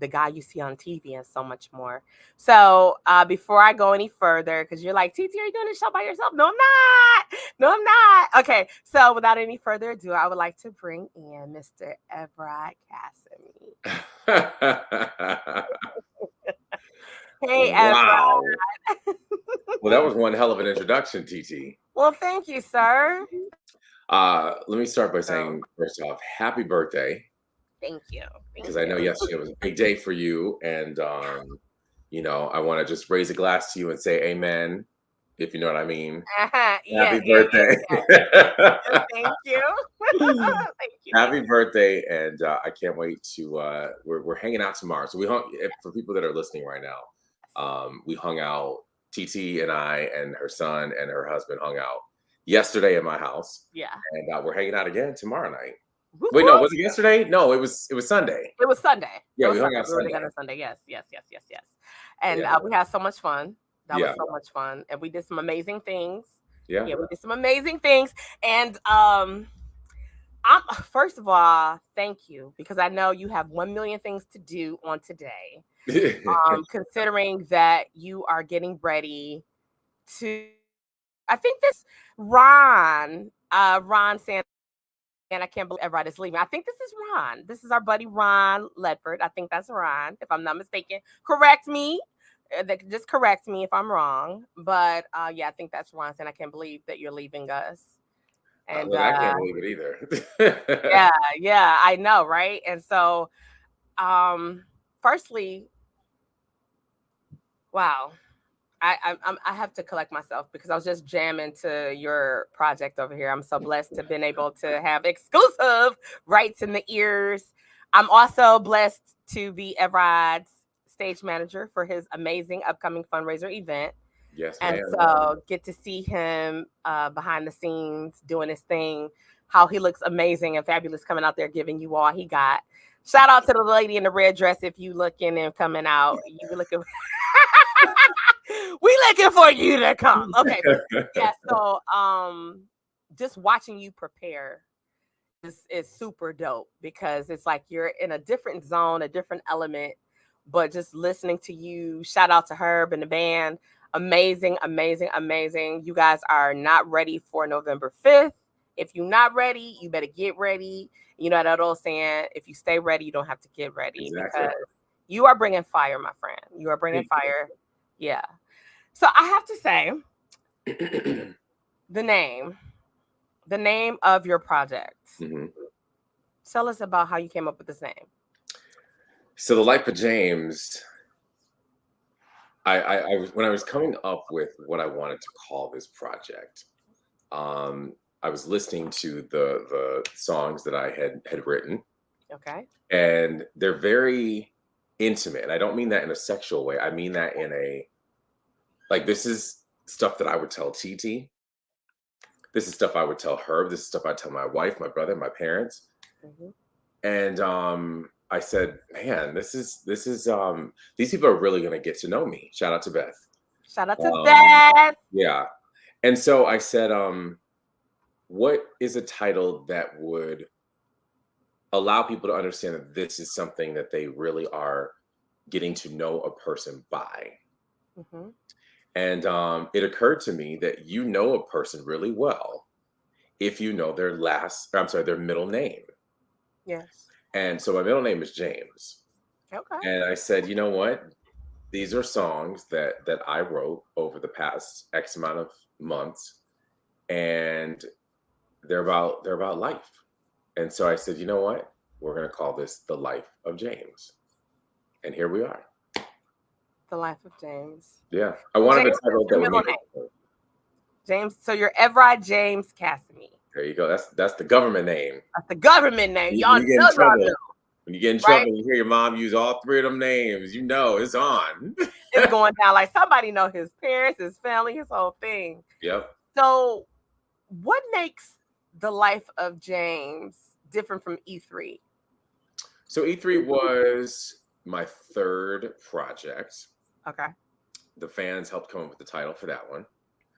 the guy you see on TV and so much more. So before I go any further, because you're like, TT, are you doing this show by yourself? No, I'm not. No, I'm not. Okay. So without any further ado, I would like to bring in Mr. Evrod Cassimy. Hey, Wow. Evrod. Well, that was one hell of an introduction, TT. Well, thank you, sir. Let me start by saying, first off, happy birthday. Thank you. Because I know yesterday was a big day for you. And, I want to just raise a glass to you and say amen, if you know what I mean. Happy birthday. Thank you. Thank you. Happy birthday. And I can't wait to, we're hanging out tomorrow. So for people that are listening right now, we hung out, TT and I and her son and her husband hung out yesterday at my house. Yeah. And we're hanging out again tomorrow night. Whoop, Wait, no, whoop. was it yesterday? No, it was Sunday. It was Sunday. Yeah, we hung out We were Sunday. together Sunday. Yes. And we had so much fun. That was so much fun. And we did some amazing things. Yeah, we did some amazing things. And I'm first of all, thank you, because I know you have 1 million things to do on today. Considering that you are getting ready to, I think this Ron Sanders, and I can't believe Evrod is leaving. I think this is Ron. This is our buddy Ron Ledford. I think that's Ron, if I'm not mistaken. Correct me. Just correct me if I'm wrong. But I think that's Ron saying, I can't believe that you're leaving us. And I can't believe it either. Yeah, I know, right? And so, firstly, wow. I have to collect myself because I was just jamming to your project over here. I'm so blessed to have been able to have exclusive rights in the ears. I'm also blessed to be Evrod's stage manager for his amazing upcoming fundraiser event. Yes, and ma'am. so get to see him behind the scenes doing his thing, how he looks amazing and fabulous coming out there giving you all he got. Shout out to the lady in the red dress if you looking and coming out. You looking we looking for you to come. Okay. So just watching you prepare is super dope because it's like you're in a different zone, a different element, but just listening to you. Shout out to Herb and the band. Amazing. You guys are not ready for November 5th. If you're not ready, you better get ready. You know that old saying, if you stay ready, you don't have to get ready. Exactly. Because you are bringing fire, my friend. You are bringing fire. Yeah. So I have to say the name of your project. Mm-hmm. Tell us about how you came up with this name. So the Life of James, I when I was coming up with what I wanted to call this project, I was listening to the songs that I had written. Okay. And they're very intimate. And I don't mean that in a sexual way. I mean that in a, like, this is stuff that I would tell TT. This is stuff I would tell Herb. This is stuff I tell my wife, my brother, my parents. Mm-hmm. And I said, man, this is these people are really gonna get to know me. Shout out to Beth. Shout out to Beth. Yeah. And so I said, what is a title that would allow people to understand that this is something that they really are getting to know a person by? Mm-hmm. And it occurred to me that you know a person really well if you know their middle name. Yes. And so my middle name is James. Okay. And I said, you know what? These are songs that I wrote over the past X amount of months, and they're about life. And so I said, you know what? We're going to call this The Life of James. And here we are. The Life of James. Yeah. I wanted a title that would make it. James. So you're Evrod James Cassimy. There you go. That's the government name. That's the government name. Y'all know. When you get in trouble, you hear your mom use all three of them names. You know it's on. It's going down. Like somebody know his parents, his family, his whole thing. Yep. So what makes The Life of James different from E3? So E3 was my third project. Okay. The fans helped come up with the title for that one.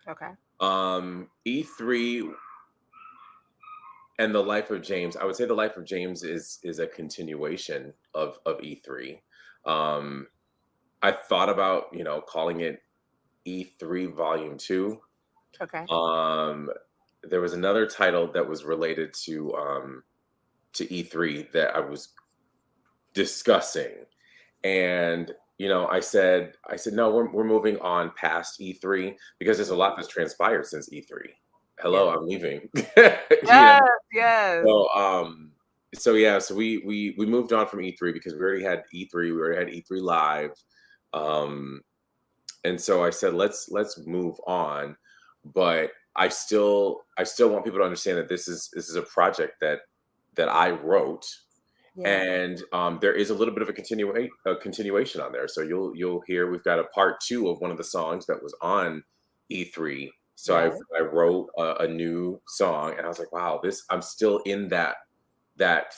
Okay. E3 and The Life of James, I would say The Life of James is a continuation of E3. Um, I thought about, calling it E3 Volume 2. Okay. Um, there was another title that was related to E3 that I was discussing. And I said no, we're moving on past E3 because there's a lot that's transpired since E3. Hello, Yeah. I'm leaving. you know. Yes, yes. So yeah, so we moved on from E3 because we already had E3, we already had E3 live. Um and so I said let's move on, but I still want people to understand that this is a project that I wrote, Yeah. and there is a little bit of a continuation on there. So you'll hear we've got a part two of one of the songs that was on E3. So I Yes. I wrote a new song, and I was like, wow, this I'm still in that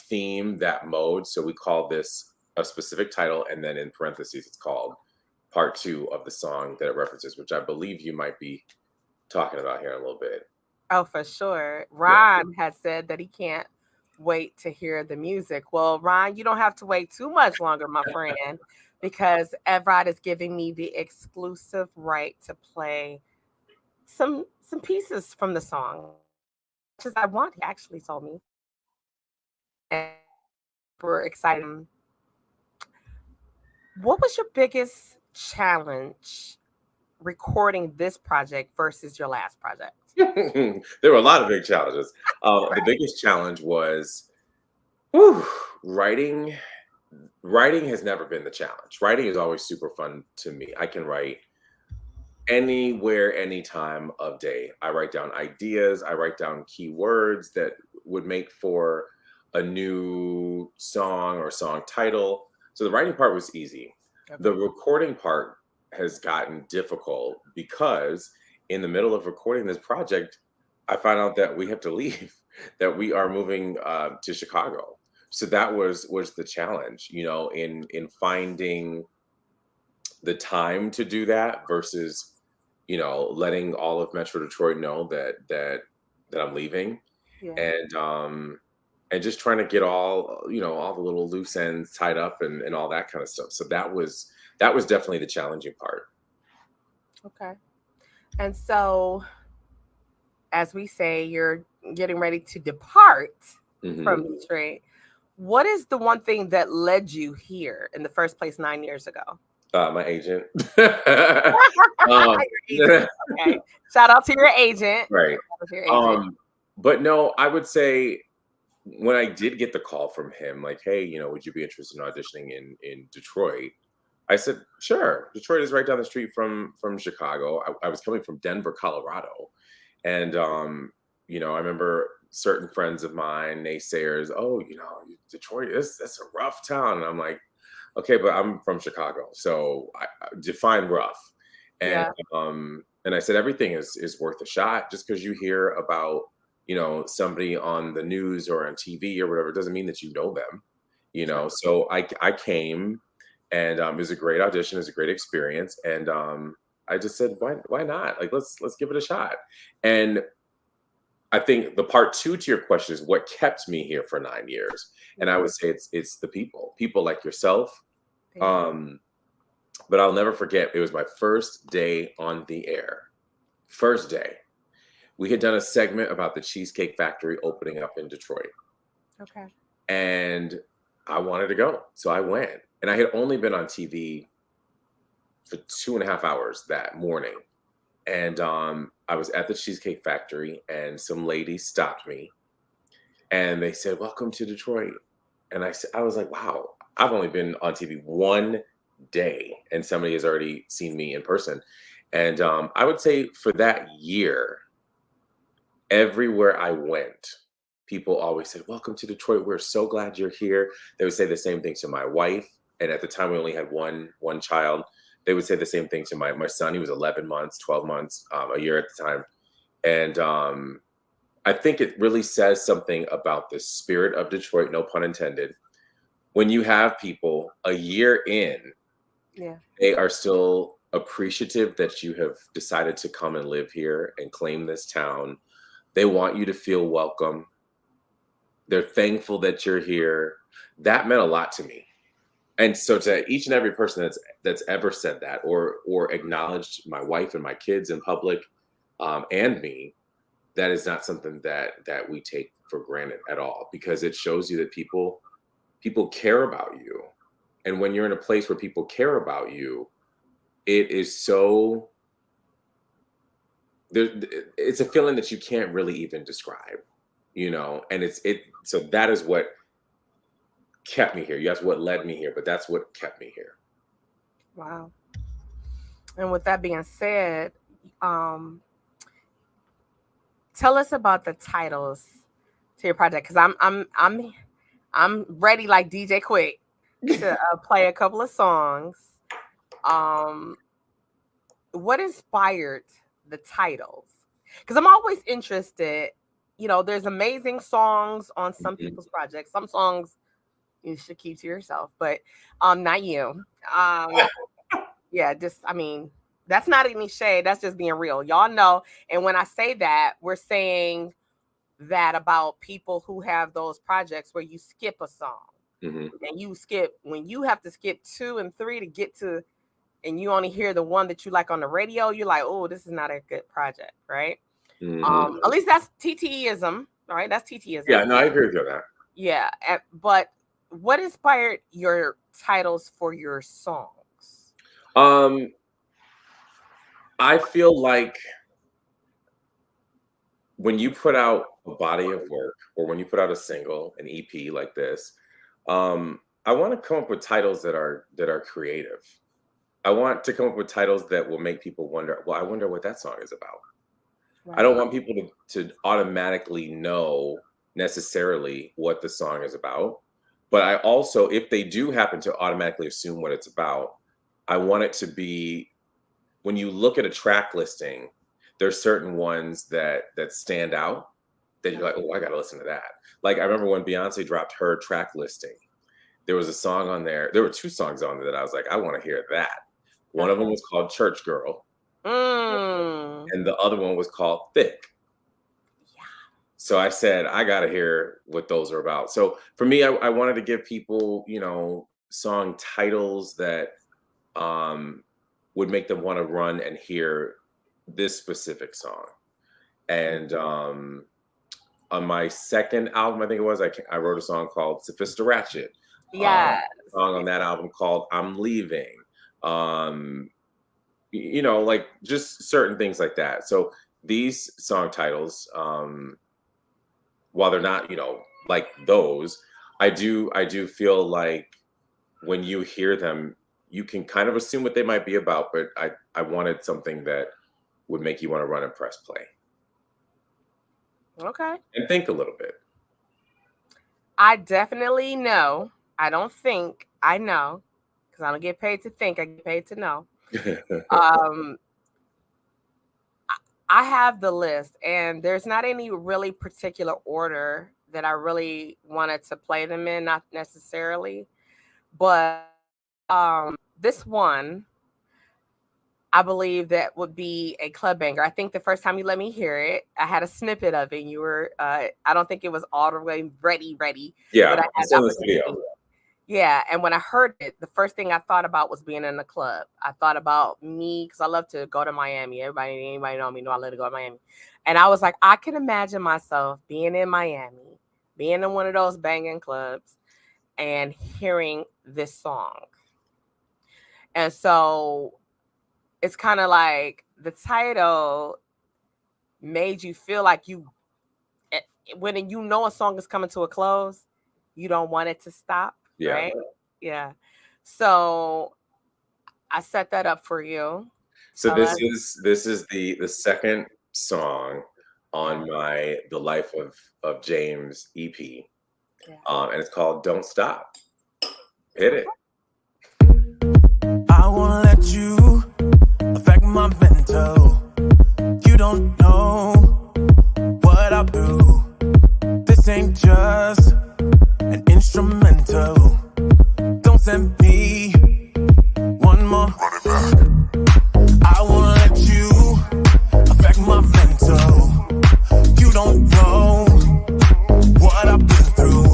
theme, that mode. So we call this a specific title, and then in parentheses, it's called part two of the song that it references, which I believe you might be talking about here in a little bit. Oh, for sure. Yeah. Ron has said that he can't wait to hear the music. Well, Ron, you don't have to wait too much longer, my friend, because Evrod is giving me the exclusive right to play some pieces from the song. Just I want, he actually told me. And we're excited. What was your biggest challenge recording this project versus your last project? There were a lot of big challenges. The biggest challenge was whew, writing. Writing has never been the challenge. Writing is always super fun to me. I can write anywhere, any time of day. I write down ideas, I write down keywords that would make for a new song or song title. So the writing part was easy. The Okay. recording part has gotten difficult because in the middle of recording this project, I found out that we have to leave, that we are moving to Chicago. So that was the challenge, in finding the time to do that versus letting all of Metro Detroit know that I'm leaving, Yeah. and just trying to get all the little loose ends tied up and all that kind of stuff. So that was definitely the challenging part. Okay. And so, as we say, you're getting ready to depart Hmm. from Detroit. What is the one thing that led you here in the first place 9 years ago? My agent. um, Your agent. Okay. Shout out to your agent. right. Shout out to your agent. But no, I would say when I did get the call from him, like, hey, would you be interested in auditioning in Detroit? I said, sure. Detroit is right down the street from Chicago. I was coming from Denver, Colorado, and I remember certain friends of mine, naysayers, oh, Detroit is that's a rough town, and I'm like, okay, but I'm from Chicago, so I define rough, and Yeah. and I said everything is worth a shot. Just because you hear about somebody on the news or on TV or whatever doesn't mean that you know them, True. So I came, and it was a great audition, it was a great experience, and I just said why not, like let's give it a shot. And I think the part two to your question is what kept me here for 9 years, and I Yeah. would say it's the people like yourself. Thank you. um but I'll never forget, it was my first day on the air. First day. We had done a segment about the Cheesecake Factory opening up in Detroit, Okay. and I wanted to go. So I went. And I had only been on TV for 2.5 hours that morning. And I was at the Cheesecake Factory, and some ladies stopped me and they said, welcome to Detroit. And I was like, wow, I've only been on TV one day, and somebody has already seen me in person. And I would say for that year, everywhere I went, people always said, welcome to Detroit. We're so glad you're here. They would say the same thing to my wife. And at the time we only had one child. They would say the same thing to my son. He was 11 months, 12 months, a year at the time. And I think it really says something about the spirit of Detroit, no pun intended. When you have people a year in, Yeah. they are still appreciative that you have decided to come and live here and claim this town. They want you to feel welcome. They're thankful that you're here. That meant a lot to me. And so to each and every person that's ever said that or acknowledged my wife and my kids in public, and me, that is not something that we take for granted at all, because it shows you that people care about you. And when you're in a place where people care about you, it is so there, it's a feeling that you can't really even describe, and so that is what kept me here. That's what led me here, but that's what kept me here. Wow. And with that being said, tell us about the titles to your project, because I'm ready like DJ Quick to play a couple of songs. What inspired the titles? Because I'm always interested. There's amazing songs on some people's projects. Some songs you should keep to yourself, but not you. Yeah, that's not any shade. That's just being real. Y'all know. And when I say that, we're saying that about people who have those projects where you skip a song. And when you have to skip 2 and 3 to get to, and you only hear the one that you like on the radio, you're like, oh, this is not a good project, right? At least that's TTEism, right? That's TTEism. Yeah, no, I agree with you on that. Yeah, but what inspired your titles for your songs? I feel like when you put out a body of work, or when you put out a single, an EP like this, I want to come up with titles that are creative. I want to come up with titles that will make people wonder, well, I wonder what that song is about. Right. I don't want people to automatically know necessarily what the song is about. But I also, if they do happen to automatically assume what it's about, I want it to be, when you look at a track listing, there's certain ones that stand out that you're like, oh, I got to listen to that. Like, I remember when Beyonce dropped her track listing, there was a song on there. There were 2 songs on there that I was like, I want to hear that. One of them was called Church Girl. And the other one was called Thick. Yeah. So I said, I got to hear what those are about. So for me, I wanted to give people, song titles that would make them want to run and hear this specific song. And on my second album, I think it was, I wrote a song called Sophista Ratchet. Yeah. A song on that album called I'm Leaving. Like just certain things like that. So these song titles, while they're not, like those, I do feel like when you hear them, you can kind of assume what they might be about, but I wanted something that would make you want to run and press play. Okay. And think a little bit. I definitely know. I don't think. I know. Because I don't get paid to think. I get paid to know. I have the list, and there's not any really particular order that I really wanted to play them in, not necessarily. But this one, I believe that would be a club banger. I think the first time you let me hear it, I had a snippet of it. And you were, I don't think it was all the way ready. Yeah, but I had the video. Yeah, and when I heard it, the first thing I thought about was being in the club. I thought about me, because I love to go to Miami. Anybody know me know I love to go to Miami. And I was like, I can imagine myself being in Miami, being in one of those banging clubs, and hearing this song. And so it's kind of like the title made you feel like when you know a song is coming to a close, you don't want it to stop. Yeah. Right? Yeah. So I set that up for you. So this is the second song on the Life of James EP. Yeah. And it's called Don't Stop. Hit it. I won't let you affect my mental. You don't know what I do. This ain't just an instrumental. Don't send me one more. I won't let you affect my mental. You don't know what I've been through.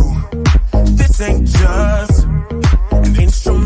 This ain't just an instrumental.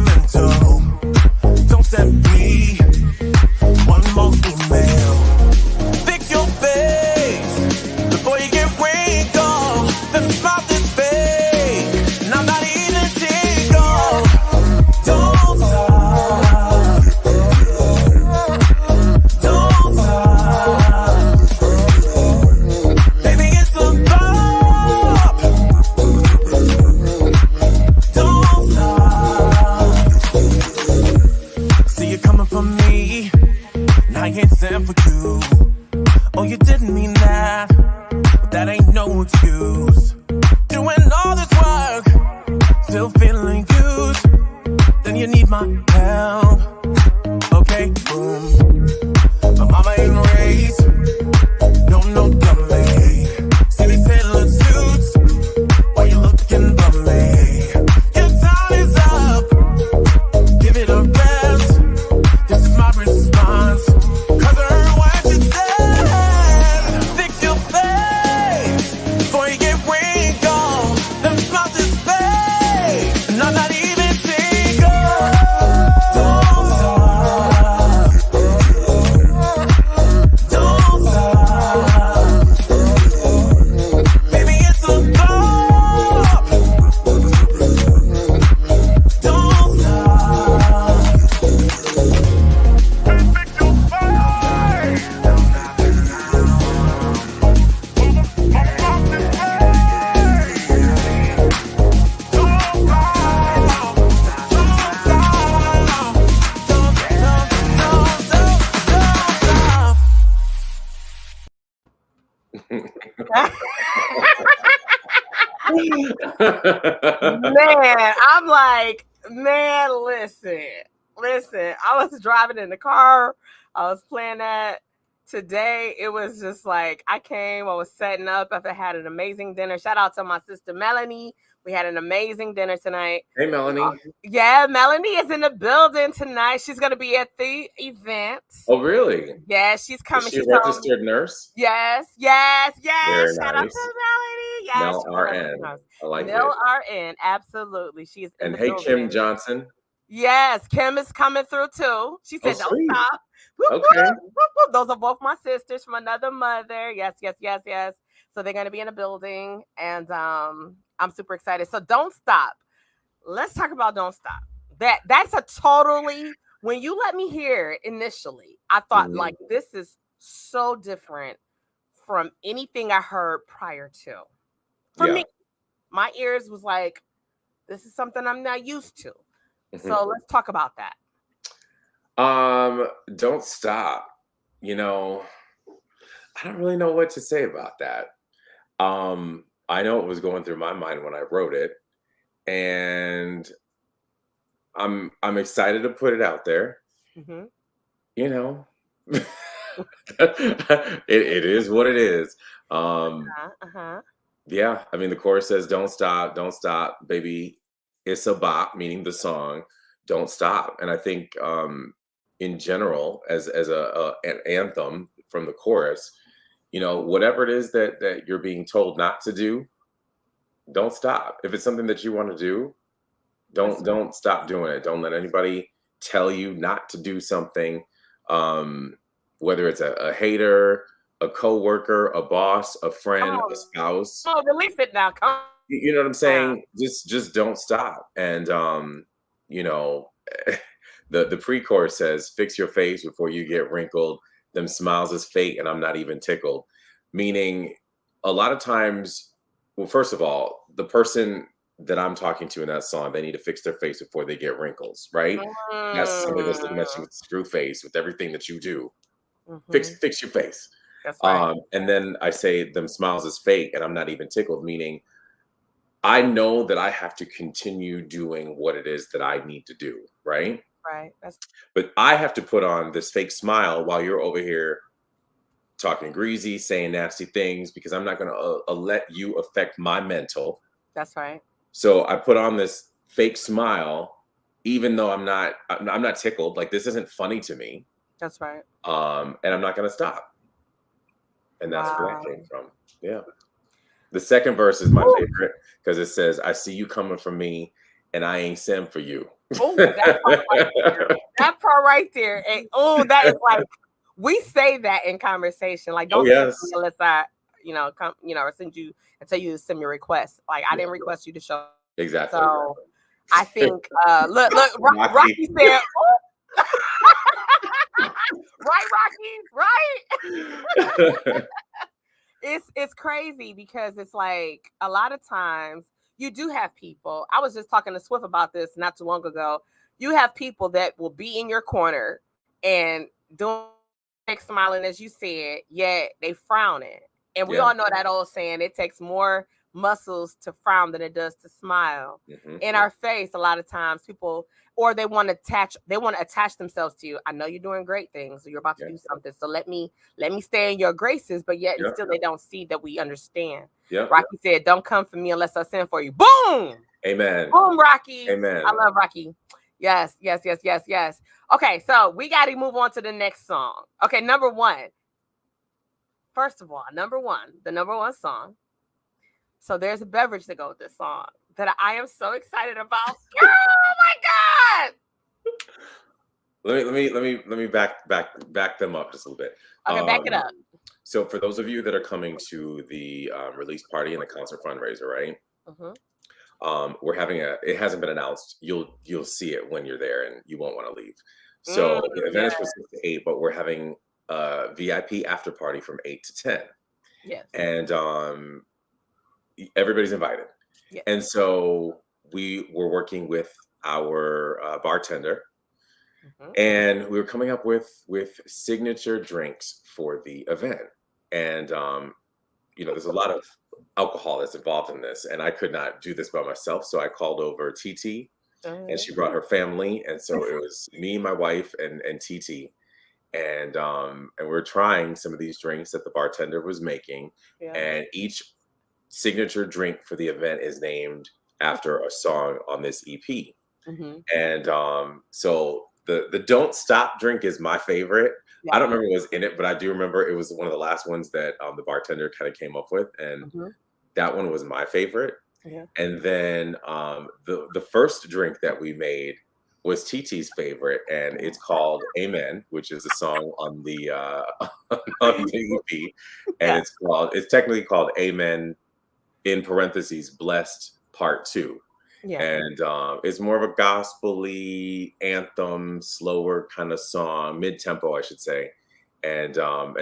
ain't sent for you. Oh, you didn't mean that, but that ain't no excuse. Doing all this work, still feeling used. Then you need my help. Okay, boom. My mama ain't raised, no dummy. See these tailored suits, why you looking bummy? Your time is up, give it a rest. This is my response, 'cause I heard what you said. Fix your face before you get wrinkled. Them smiles is fake, and I'm not even single. Don't stop. Don't stop. Baby, it's a go. Don't stop. Man, I'm like, man, listen. I was driving in the car. I was playing that today. It was just like, I was setting up. I had an amazing dinner. Shout out to my sister, Melanie. We had an amazing dinner tonight. Hey, Melanie. Yeah, Melanie is in the building tonight. She's going to be at the event. Oh, really? Yeah, she's coming. Is she a She's telling me- registered nurse? Yes. Very Shout out nice. to Melanie. Yes. Mel she's a RN. registered nurse. I like Mel it. RN, absolutely. She's in And the hey, building. Kim Johnson. Yes, Kim is coming through too. She said, "Don't sweet. stop." Whoop, Okay. whoop, whoop, whoop. Those are both my sisters from another mother. Yes. So they're going to be in the building, and I'm super excited. So don't stop. Let's talk about don't stop. That's a totally. When you let me hear it initially, I thought like this is so different from anything I heard prior to. For me, my ears was like, this is something I'm not used to. So let's talk about that. Don't stop. You know, I don't really know what to say about that. I know it was going through my mind when I wrote it, and I'm excited to put it out there. You know, it is what it is. Yeah, I mean the chorus says don't stop, baby. It's a bop, meaning the song, don't stop. And I think in general, as an anthem from the chorus, you know, whatever it is that you're being told not to do, don't stop. If it's something that you want to do, don't stop doing it. Don't let anybody tell you not to do something, whether it's a hater, a coworker, a boss, a friend, a spouse. Oh, release it now. Come on. You know what I'm saying? Just don't stop. And you know, the pre-chorus says, "Fix your face before you get wrinkled. Them smiles is fake, and I'm not even tickled." Meaning, a lot of times, well, first of all, the person that I'm talking to in that song, they need to fix their face before they get wrinkles, right? That's somebody that's looking at you with screw face with everything that you do. Fix your face. That's right. And then I say them smiles is fake, and I'm not even tickled, meaning I know that I have to continue doing what it is that I need to do, right? Right. But I have to put on this fake smile while you're over here talking greasy, saying nasty things, because I'm not going to let you affect my mental. That's right. So I put on this fake smile, even though I'm not tickled. Like, this isn't funny to me. That's right. And I'm not going to stop. And that's where that came from. Yeah. The second verse is my favorite because it says, "I see you coming from me, and I ain't sent for you." Oh, that part right there. That part right there. And that is like, we say that in conversation. Like, don't send me unless I, come, or send you and tell you to send me a request. Like, I didn't request you to show. Exactly. So I think look, Rocky said, right, Rocky, right. It's crazy because it's like a lot of times you do have people. I was just talking to Swift about this not too long ago. You have people that will be in your corner and doing smiling, as you said, yet they frowning. And we Yeah. all know that old saying, it takes more muscles to frown than it does to smile. Mm-hmm. In our face, a lot of times people, or they want to attach themselves to you. I know you're doing great things, so you're about to do something. So let me stay in your graces, but yet and still they don't see that we understand. Yeah. Rocky said, "Don't come for me unless I send for you." Boom! Amen. Boom, Rocky. Amen. I love Rocky. Yes. Okay, so we got to move on to the next song. Okay, number one. First of all, the number one song. So there's a beverage to go with this song that I am so excited about. Oh my God! Let me back them up just a little bit. Okay, back it up. So for those of you that are coming to the release party and the concert fundraiser, right? Mm-hmm. We're having it hasn't been announced. You'll see it when you're there, and you won't want to leave. So the event is from 6 to 8, but we're having a VIP after party from 8 to 10. Yes. And everybody's invited. Yes. And so we were working with our bartender, and we were coming up with signature drinks for the event. And there's a lot of alcohol that's involved in this, and I could not do this by myself, so I called over TT, and she brought her family, and so it was me, my wife, and TT, and we're trying some of these drinks that the bartender was making, and each signature drink for the event is named after a song on this EP. And so the Don't Stop drink is my favorite. I don't remember what was in it, but I do remember it was one of the last ones that the bartender kind of came up with, and that one was my favorite. And then the first drink that we made was TT's favorite, and it's called Amen, which is a song on the on the EP, and it's technically called Amen in parentheses Blessed Part 2. And it's more of a gospel-y anthem, slower kind of song, mid-tempo, I should say. And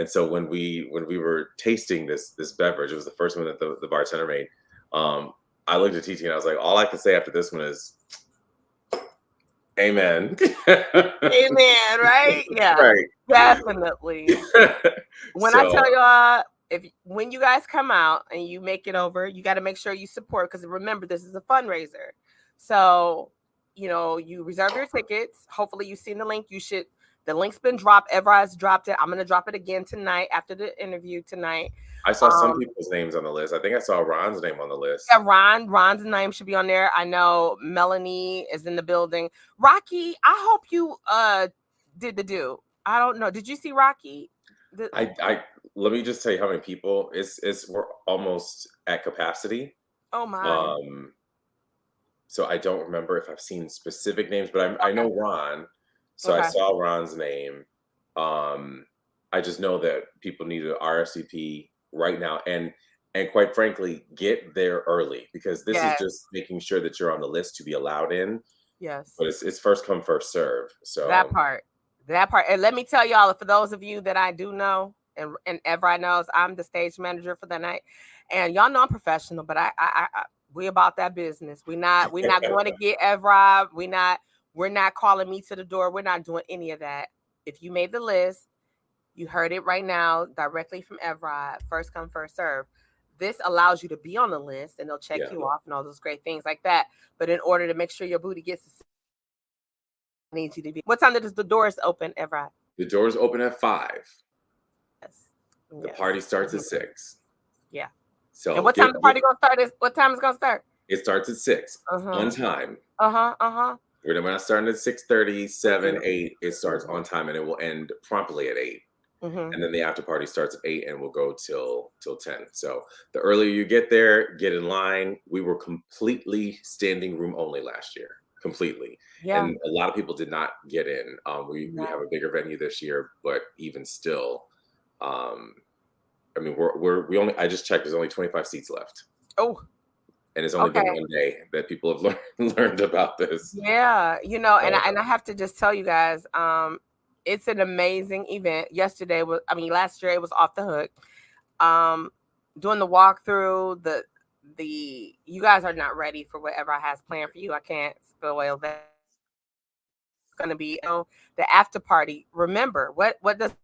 so when we were tasting this beverage, it was the first one that the bartender made. I looked at TT and I was like, all I can say after this one is Amen. Amen, right? Yeah, right. Definitely. When I tell y'all, when you guys come out and you make it over, you got to make sure you support, because remember, this is a fundraiser. So, you reserve your tickets. Hopefully you've seen the link. The link's been dropped. Evrod's dropped it. I'm going to drop it again tonight after the interview tonight. I saw some people's names on the list. I think I saw Ron's name on the list. Yeah, Ron's name should be on there. I know Melanie is in the building. Rocky, I hope you did the do. I don't know. Did you see Rocky? I let me just tell you how many people. We're almost at capacity. Oh my. So I don't remember if I've seen specific names, but I know Ron. So I saw Ron's name. I just know that people need to RSVP right now, and quite frankly, get there early, because this is just making sure that you're on the list to be allowed in. Yes. But it's first come, first serve. So that part. And let me tell y'all, for those of you that I do know, and Evrod knows, I'm the stage manager for the night, and y'all know I'm professional, but I we about that business. We're not going to get Evrod. We're not calling me to the door. We're not doing any of that. If you made the list, you heard it right now directly from Evrod. First come, first serve. This allows you to be on the list, and they'll check you off and all those great things like that. But in order to make sure your booty gets, I need you to be. What time does the doors open, Evrod? The doors open at 5. Yes. The party starts at 6. Yeah. So and what time the party gonna start? What time is gonna start? It starts at 6 on time. We're not starting at 6:30, 7, 8. It starts on time, and it will end promptly at 8. And then the after party starts at 8 and will go till 10. So the earlier you get there, get in line. We were completely standing room only last year, completely. Yeah. And a lot of people did not get in. We have a bigger venue this year, but even still, I mean, I just checked, there's only 25 seats left. Oh. And it's only been one day that people have learned about this. Yeah, and I have to just tell you guys, it's an amazing event. Last year it was off the hook. Doing the walkthrough, the you guys are not ready for whatever I has planned for you. I can't spoil that. It's gonna be the after party. Remember, what does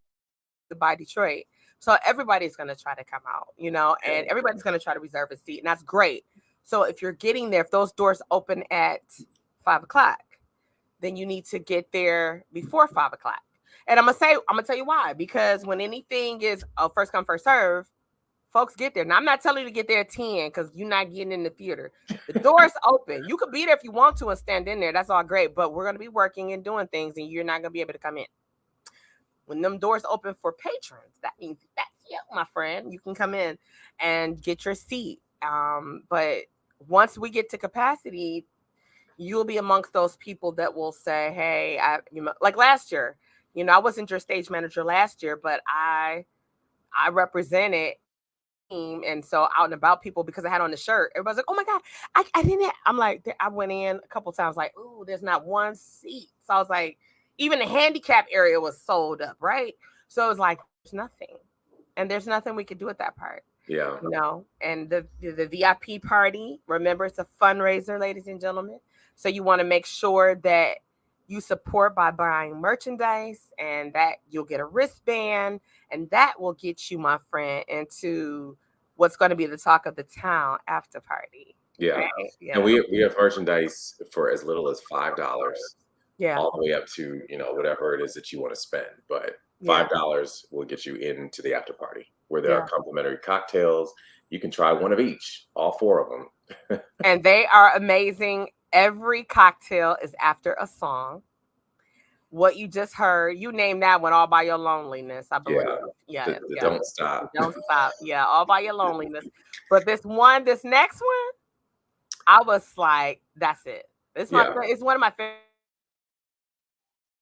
by Detroit. So everybody's going to try to come out, and everybody's going to try to reserve a seat. And that's great. So if you're getting there, if those doors open at 5:00, then you need to get there before 5:00. And I'm gonna tell you why. Because when anything is a first come, first serve, folks get there. Now, I'm not telling you to get there at 10 because you're not getting in the theater. The door's open. You could be there if you want to and stand in there. That's all great. But we're going to be working and doing things, and you're not going to be able to come in. When them doors open for patrons, that means that's you, my friend. You can come in and get your seat. But once we get to capacity, you'll be amongst those people that will say, hey, like last year, I wasn't your stage manager last year, but I represented team, and so out and about people, because I had on the shirt, everybody's like, oh my God, I didn't. I'm like, I went in a couple times like, ooh, there's not one seat. So I was like, even the handicap area was sold up, right? So it was like, there's nothing. And there's nothing we could do at that part. Yeah. And the VIP party, remember, it's a fundraiser, ladies and gentlemen. So you want to make sure that you support by buying merchandise, and that you'll get a wristband, and that will get you, my friend, into what's going to be the talk of the town after party. Yeah. Right? Yeah. And we have merchandise for as little as $5. Yeah. All the way up to, whatever it is that you want to spend. But $5 will get you into the after party, where there are complimentary cocktails. You can try one of each, all 4 of them. And they are amazing. Every cocktail is after a song. What you just heard, you named that one, All By Your Loneliness, I believe. Yeah. Don't Stop. Don't Stop. Yeah, All By Your Loneliness. But this next one, I was like, that's it. It's one of my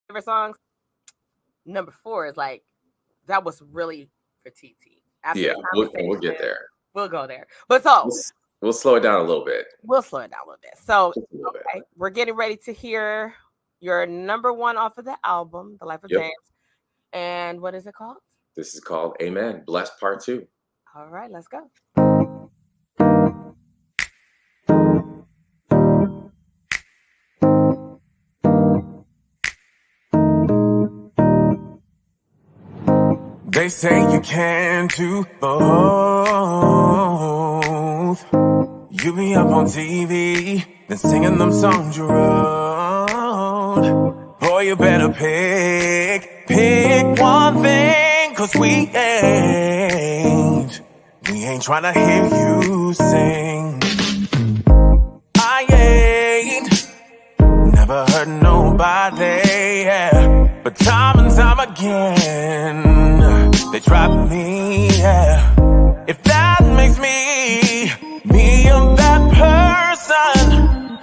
favorite songs. Number 4 is like, that was really for TT. After we'll get there. We'll go there. But so we'll slow it down a little bit. So we're getting ready to hear your number 1 off of the album, The Life of James. And what is it called? This is called Amen. Blessed Part 2. All right, let's go. They say you can't do both. You be up on TV, then singing them songs you wrote. Boy, you better pick one thing, 'cause we ain't trying to hear you sing. I ain't never heard nobody, but time and time again, they try me, If that makes me a bad person,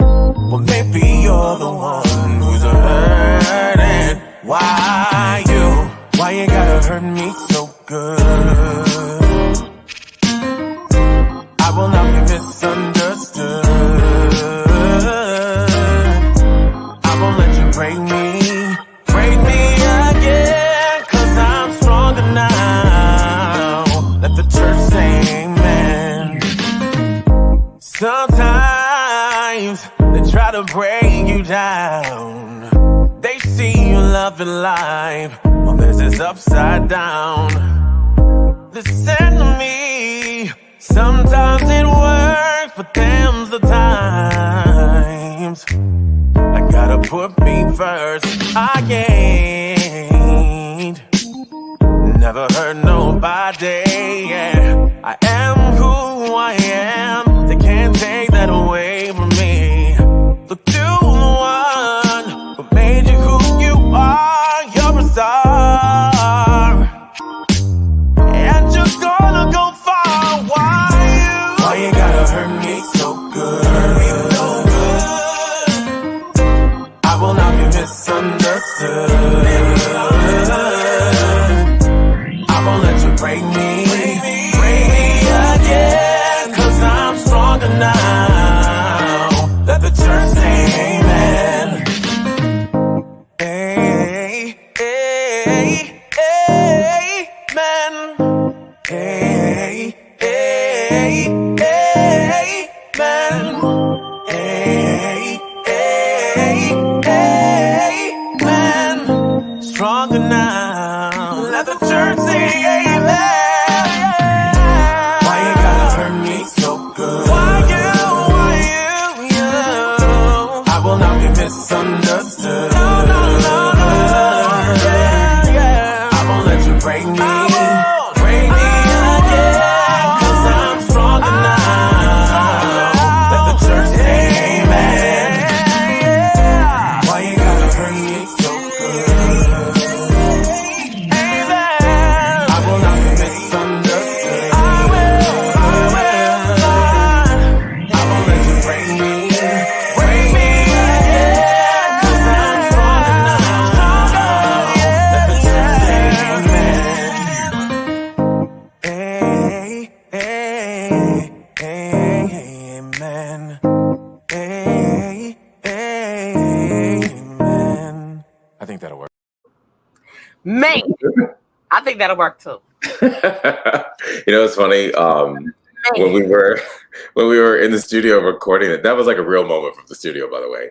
well, maybe you're the one who's hurting. Why you gotta hurt me so good? I will not be misunderstood. I won't let you break me again, 'cause I'm stronger now. Let the church say amen. Sometimes they try to break you down. They see you loving life, well, this is upside down. Listen to me, sometimes it works, but them's the times. I gotta put me first. I ain't never hurt nobody, I am who I am. They can't take that away from me. Look to the one who made you who you are. You're a star, and you're gonna go far. Why you gotta hurt me so good? I will not be misunderstood. I won't let you break me again, 'cause I'm stronger now. Let the church say amen. Amen. Amen. Stronger now. Let the church say Man, I think that'll work too. It's funny. When we were in the studio recording it, that was like a real moment from the studio, by the way.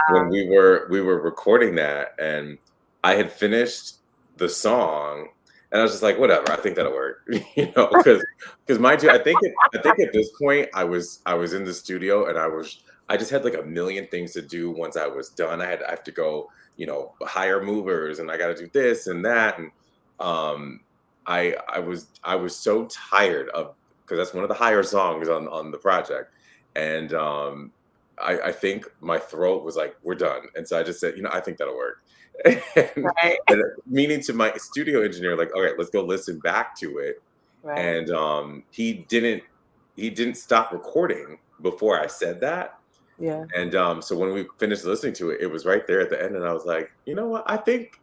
When we were recording that, and I had finished the song, and I was just like, whatever, I think that'll work, because mind you, I think at this point I was in the studio, and I just had like a million things to do. Once I was done, I have to go, hire movers, and I got to do this and that, and I was so tired of, because that's one of the higher songs on the project, and I think my throat was like, we're done, and so I just said, I think that'll work. Right. And meaning to my studio engineer, like, okay, let's go listen back to it. Right. And he didn't stop recording before I said that. Yeah. And so when we finished listening to it, it was right there at the end, and I was like, you know what? I think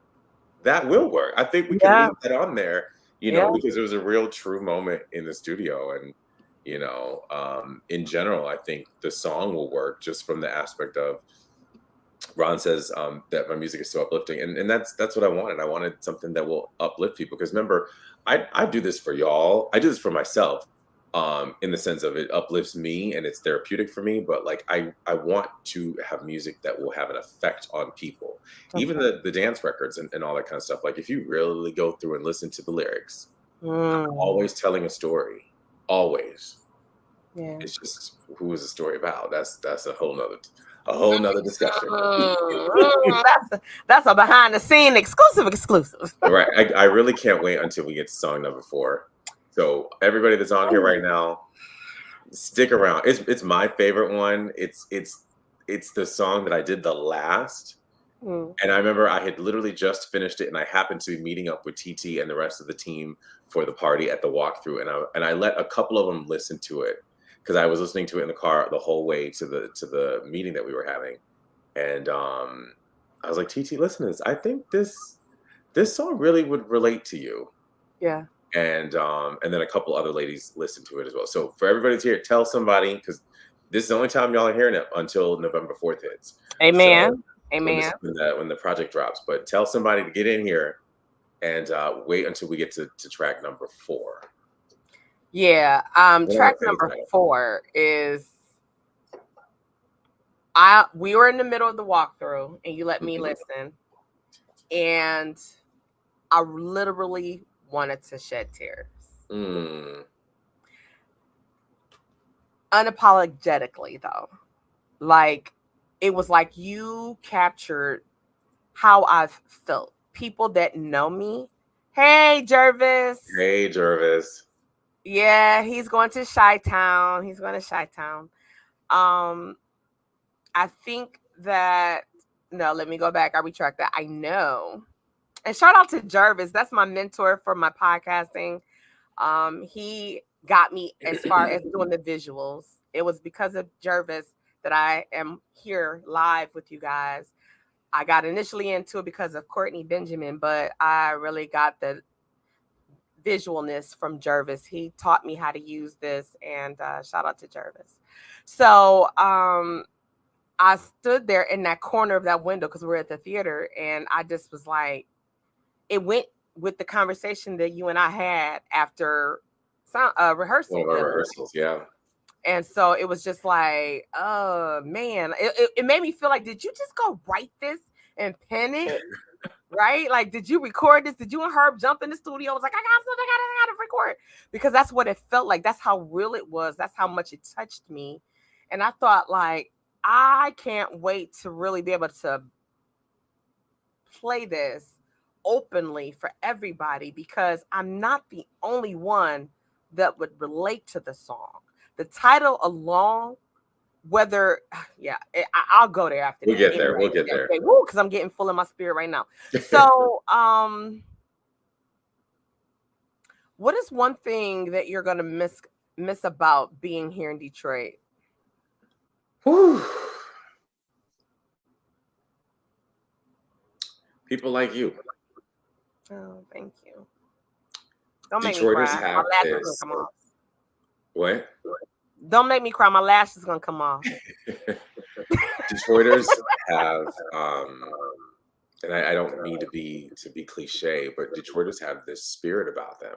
that will work. I think we can leave that on there, because it was a real true moment in the studio, and in general, I think the song will work just from the aspect of, Ron says that my music is so uplifting, and that's what I wanted. I wanted something that will uplift people, because remember, I do this for y'all. I do this for myself, in the sense of it uplifts me and it's therapeutic for me. But like I want to have music that will have an effect on people, even the dance records and all that kind of stuff. Like if you really go through and listen to the lyrics, I'm always telling a story. Always. Yeah. It's just, who is the story about? That's a whole nother discussion. That's a behind the scene exclusive. Right. I really can't wait until we get to song number 4. So everybody that's on here right now, stick around. It's my favorite one. It's the song that I did the last. And I remember I had literally just finished it, and I happened to be meeting up with TT and the rest of the team for the party at the walkthrough, and I let a couple of them listen to it, because I was listening to it in the car the whole way to the meeting that we were having, and I was like, TT, listen to this. I think this song really would relate to you. Yeah. And then a couple other ladies listened to it as well. So for everybody that's here, tell somebody, because this is the only time y'all are hearing it until November 4th hits. Amen. So, Amen. When the project drops, but tell somebody to get in here and wait until we get to track number 4. Yeah. Track number 4 is, we were in the middle of the walkthrough, and you let me listen, and I literally wanted to shed tears. Unapologetically, though. Like, it was like you captured how I've felt. People that know me. Hey, Jervis. Hey, Jervis. Yeah, he's going to Chi-Town. I think that, no, let me go back. I retract that. I know. And shout out to Jervis. That's my mentor for my podcasting. He got me as far as doing the visuals. It was because of Jervis that I am here live with you guys. I got initially into it because of Courtney Benjamin, but I really got the visualness from Jervis. He taught me how to use this, and shout out to Jervis. So I stood there in that corner of that window, because we're at the theater, and I just was like, it went with the conversation that you and I had after rehearsal. Rehearsals, yeah. And so it was just like, oh man, it made me feel like, did you just go write this and pen it? Right? Like, did you record this? Did you and Herb jump in the studio? I was like, I got something, I gotta record. Because that's what it felt like. That's how real it was. That's how much it touched me. And I thought, like, I can't wait to really be able to play this openly for everybody, because I'm not the only one that would relate to the song. The title alone, whether, I'll go there after we'll that. We'll get there. Okay, woo, because I'm getting full in my spirit right now. So, what is one thing that you're gonna miss about being here in Detroit? Whew. People like you. Oh, thank you. Don't make Detroiters me cry. have My lashes this. gonna come off. What? Don't make me cry. My lashes gonna come off. Detroiters have and I don't mean to be cliche, but Detroiters have this spirit about them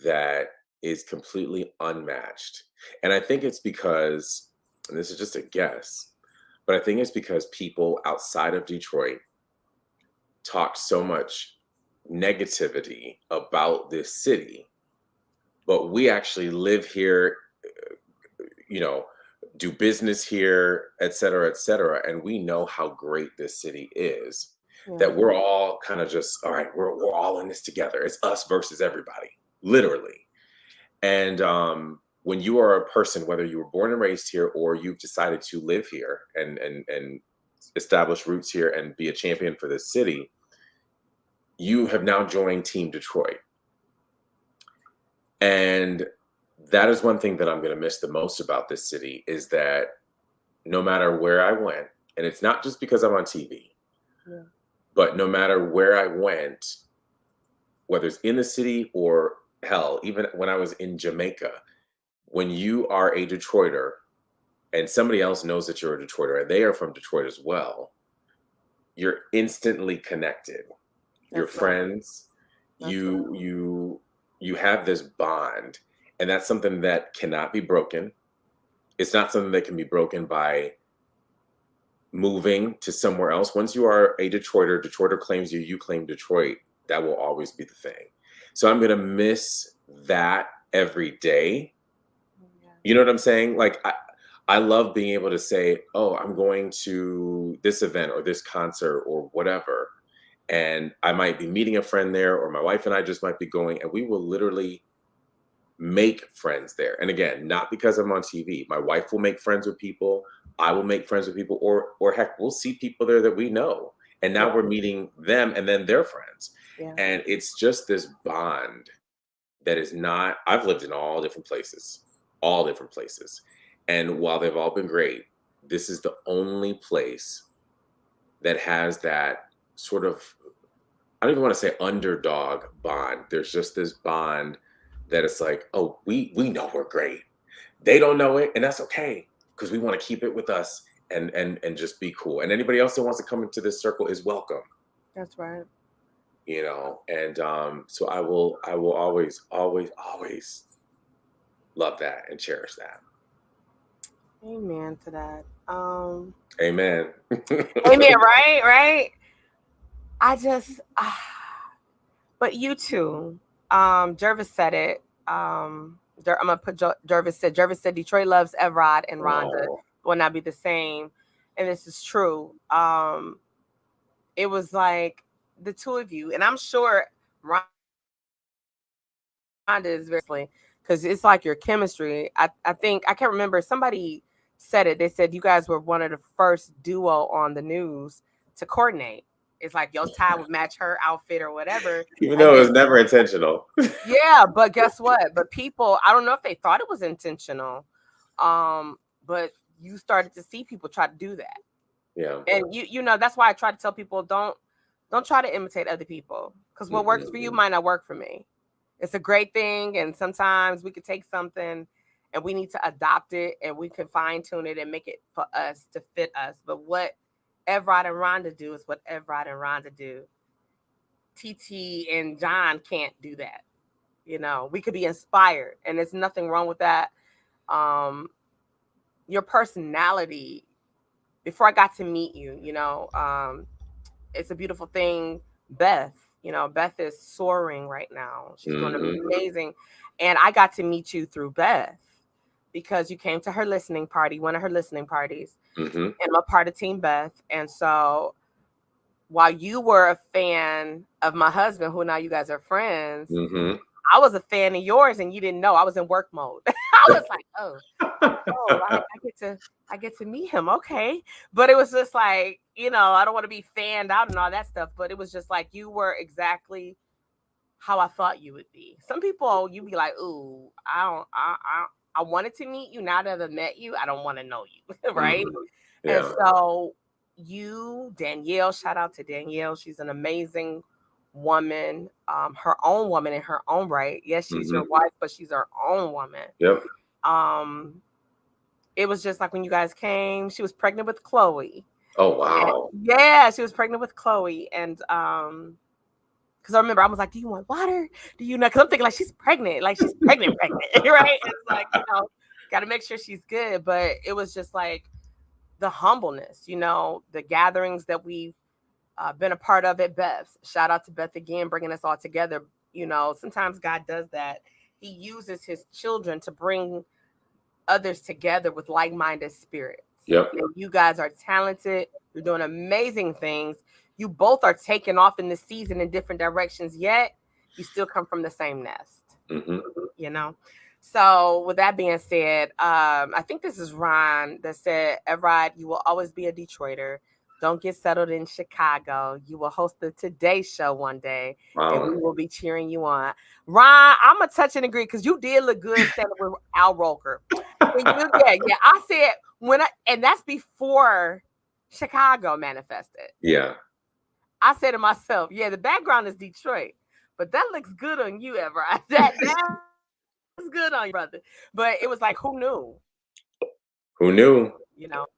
that is completely unmatched. And I think it's because, and this is just a guess, but I think it's because people outside of Detroit talk so much negativity about this city, but we actually live here, you know, do business here, et cetera, and we know how great this city is. That we're all kind of just, all right, we're all in this together. It's us versus everybody, literally. And when you are a person, whether you were born and raised here or you've decided to live here and establish roots here and be a champion for this city, you have now joined Team Detroit. And that is one thing that I'm going to miss the most about this city, is that no matter where I went, and it's not just because I'm on TV, but no matter where I went, whether it's in the city or hell, even when I was in Jamaica, when you are a Detroiter and somebody else knows that you're a Detroiter and they are from Detroit as well, you're instantly connected. You're friends. You have this bond, and that's something that cannot be broken. It's not something that can be broken by moving to somewhere else. Once you are a Detroiter, Detroiter claims you, you claim Detroit, that will always be the thing. So I'm going to miss that every day. You know what I'm saying? Like, I love being able to say, oh, I'm going to this event or this concert or whatever. And I might be meeting a friend there, or my wife and I just might be going, and we will literally make friends there. And again, not because I'm on TV. My wife will make friends with people. I will make friends with people, or heck, we'll see people there that we know. And now we're meeting them and then their friends. And it's just this bond that is not, I've lived in all different places. And while they've all been great, this is the only place that has that sort of, I don't even want to say underdog bond. There's just this bond that it's like, oh, we know we're great. They don't know it, and that's okay, because we want to keep it with us and just be cool. And anybody else that wants to come into this circle is welcome. That's right. You know, and so I will always love that and cherish that. Amen to that. Amen. Amen. Right. I just, but you too. Jervis said it. I'm gonna put Jervis said Detroit loves Evrod and Rhonda. Will not be the same, and this is true. It was like the two of you, and I'm sure Rhonda is very, because it's like your chemistry. I think, I can't remember, somebody said it. They said you guys were one of the first duo on the news to coordinate. It's like your tie would match her outfit or whatever. Even though it was never intentional. Yeah, but guess what? But people, I don't know if they thought it was intentional. But you started to see people try to do that. Yeah. And you know, that's why I try to tell people, don't try to imitate other people, because what works for you might not work for me. It's a great thing, and sometimes we could take something and we need to adopt it, and we can fine tune it and make it for us to fit us. But what Evrod and Rhonda do is what Evrod and Rhonda do. TT and John can't do that. You know, we could be inspired, and there's nothing wrong with that. Your personality, before I got to meet you, you know, it's a beautiful thing. Beth is soaring right now. She's doing amazing. And I got to meet you through Beth, because you came to her listening party, one of her listening parties, and I'm a part of Team Beth. And so while you were a fan of my husband, who now you guys are friends, I was a fan of yours, and you didn't know. I was in work mode. I was like, oh, I get to meet him. Okay. But it was just like, you know, I don't want to be fanned out and all that stuff, but it was just like, you were exactly how I thought you would be. Some people, you be like, ooh, I wanted to meet you. Now that I've met you, I don't want to know you. Right. Yeah. And so you, Danielle, shout out to Danielle. She's an amazing woman, her own woman in her own right. Yes, she's your wife, but she's her own woman. Yep. It was just like when you guys came, she was pregnant with Chloe. Oh, wow. And, yeah, she was pregnant with Chloe. And because I remember I was like, do you want water? Do you know? Because I'm thinking like she's pregnant, right? It's like, got to make sure she's good. But it was just like the humbleness, the gatherings that we've been a part of at Beth's. Shout out to Beth again, bringing us all together. Sometimes God does that. He uses his children to bring others together with like-minded spirits. Yep. You guys are talented. You're doing amazing things. You both are taking off in this season in different directions, yet you still come from the same nest. So with that being said, I think this is Ron that said, Evrod, you will always be a Detroiter. Don't get settled in Chicago. You will host the Today Show one day, and we will be cheering you on. Ron, I'm going to touch and agree because you did look good standing with Al Roker. I said, and that's before Chicago manifested. Yeah. I said to myself, the background is Detroit, but that looks good on you, Evrod. That looks good on you, brother. But it was like, who knew? Who knew?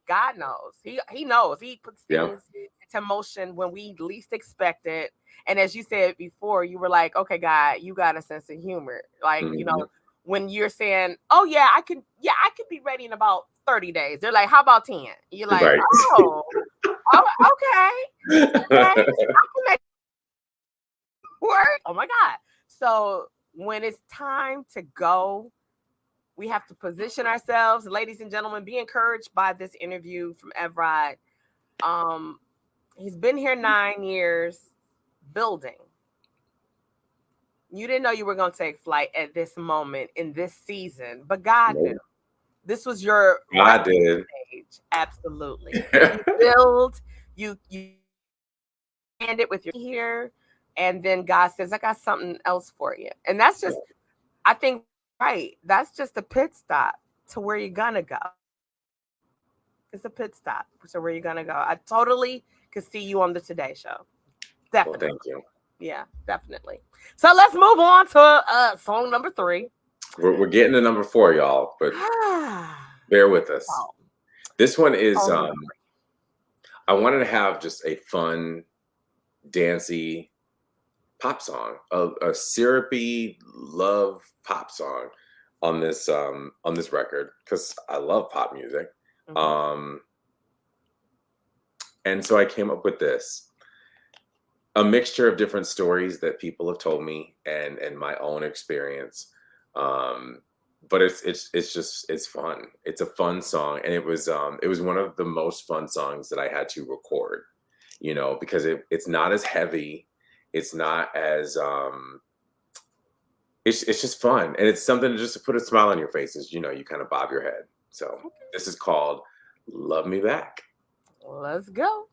God knows. He knows. He puts things into motion when we least expect it. And as you said before, you were like, okay, God, you got a sense of humor. Like, when you're saying, oh, I could be ready in about 30 days. They're like, how about 10? You're like, right. Okay. I can make work. Oh my God. So when it's time to go, we have to position ourselves. Ladies and gentlemen, be encouraged by this interview from Evrod. He's been here 9 years building. You didn't know you were going to take flight at this moment in this season, but God knew. This was your stage. Absolutely. You build, you end it with your here, and then God says, I got something else for you. And that's just, I think, right. That's just a pit stop to where you're going to go. It's a pit stop to where you're going to go. I totally could see you on the Today Show. Definitely. Well, thank you. Yeah, definitely. So let's move on to song number 3. We're getting to number 4, y'all, but bear with us. This one is, I wanted to have just a fun, dancey pop song, a syrupy love pop song on this record, because I love pop music. And so I came up with this, a mixture of different stories that people have told me and my own experience. But it's fun. It's a fun song. And it was one of the most fun songs that I had to record, because it's not as heavy. It's not as, it's just fun. And it's something just to put a smile on your face as, you kind of bob your head. So this is called Love Me Back. Let's go.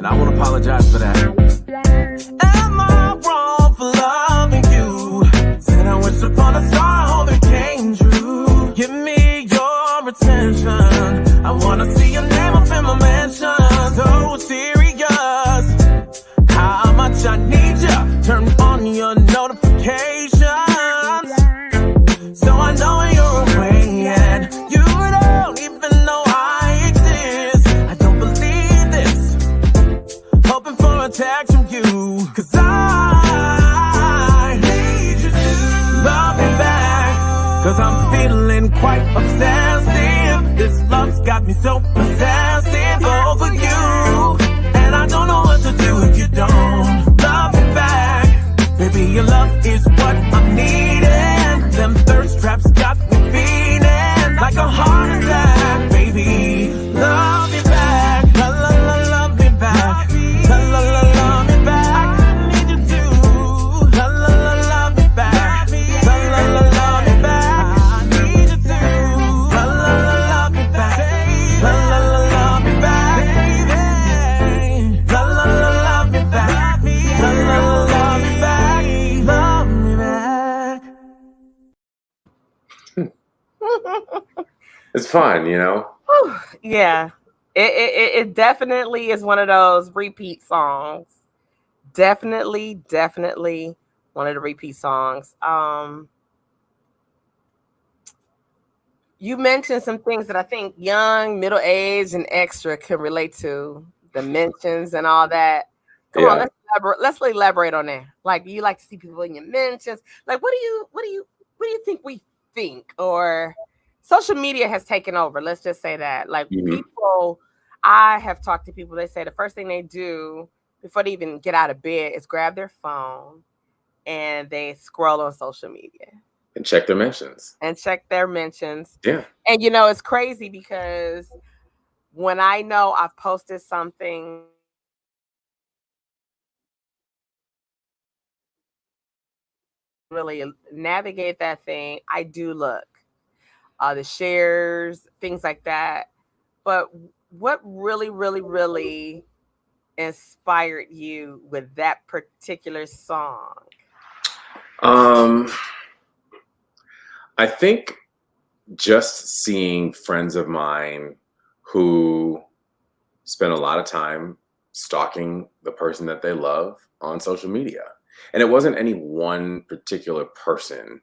And I want to apologize for that. Am I wrong for love? I wanna see your name up in my mansion. So serious, how much I need you. Turn on your notifications, so I know when you're away and you don't even know I exist. I don't believe this, hoping for a text from you, 'cause I need you to love me back, 'cause I'm feeling quite obsessive. This love's got me so possessive over you, and I don't know what to do if you don't love me back. Baby, your love is what I'm needing. Them thirst traps got me feeling like a heart attack. Baby, love me back. La la la, love me back. La la la, love me back. I need you to. La la la, love me back. La la la, love me back. I need you to. La la la, love me back. La la la, love me back. La la la, love me back. La la la, love me back. Love me back. It's fun, you know. Whew, yeah, it definitely is one of those repeat songs. Definitely one of the repeat songs. You mentioned some things that I think young, middle aged, and extra can relate to. The mentions and all that. Come on, let's elaborate on that. Like, you like to see people in your mentions. Like, what do you think we think? Or social media has taken over. Let's just say that. Like, people, I have talked to people. They say the first thing they do before they even get out of bed is grab their phone and they scroll on social media and check their mentions. Yeah. And you know, it's crazy because when I know I've posted something really navigate that thing, I do look. The shares, things like that. But what really inspired you with that particular song? I think just seeing friends of mine who spend a lot of time stalking the person that they love on social media. And it wasn't any one particular person.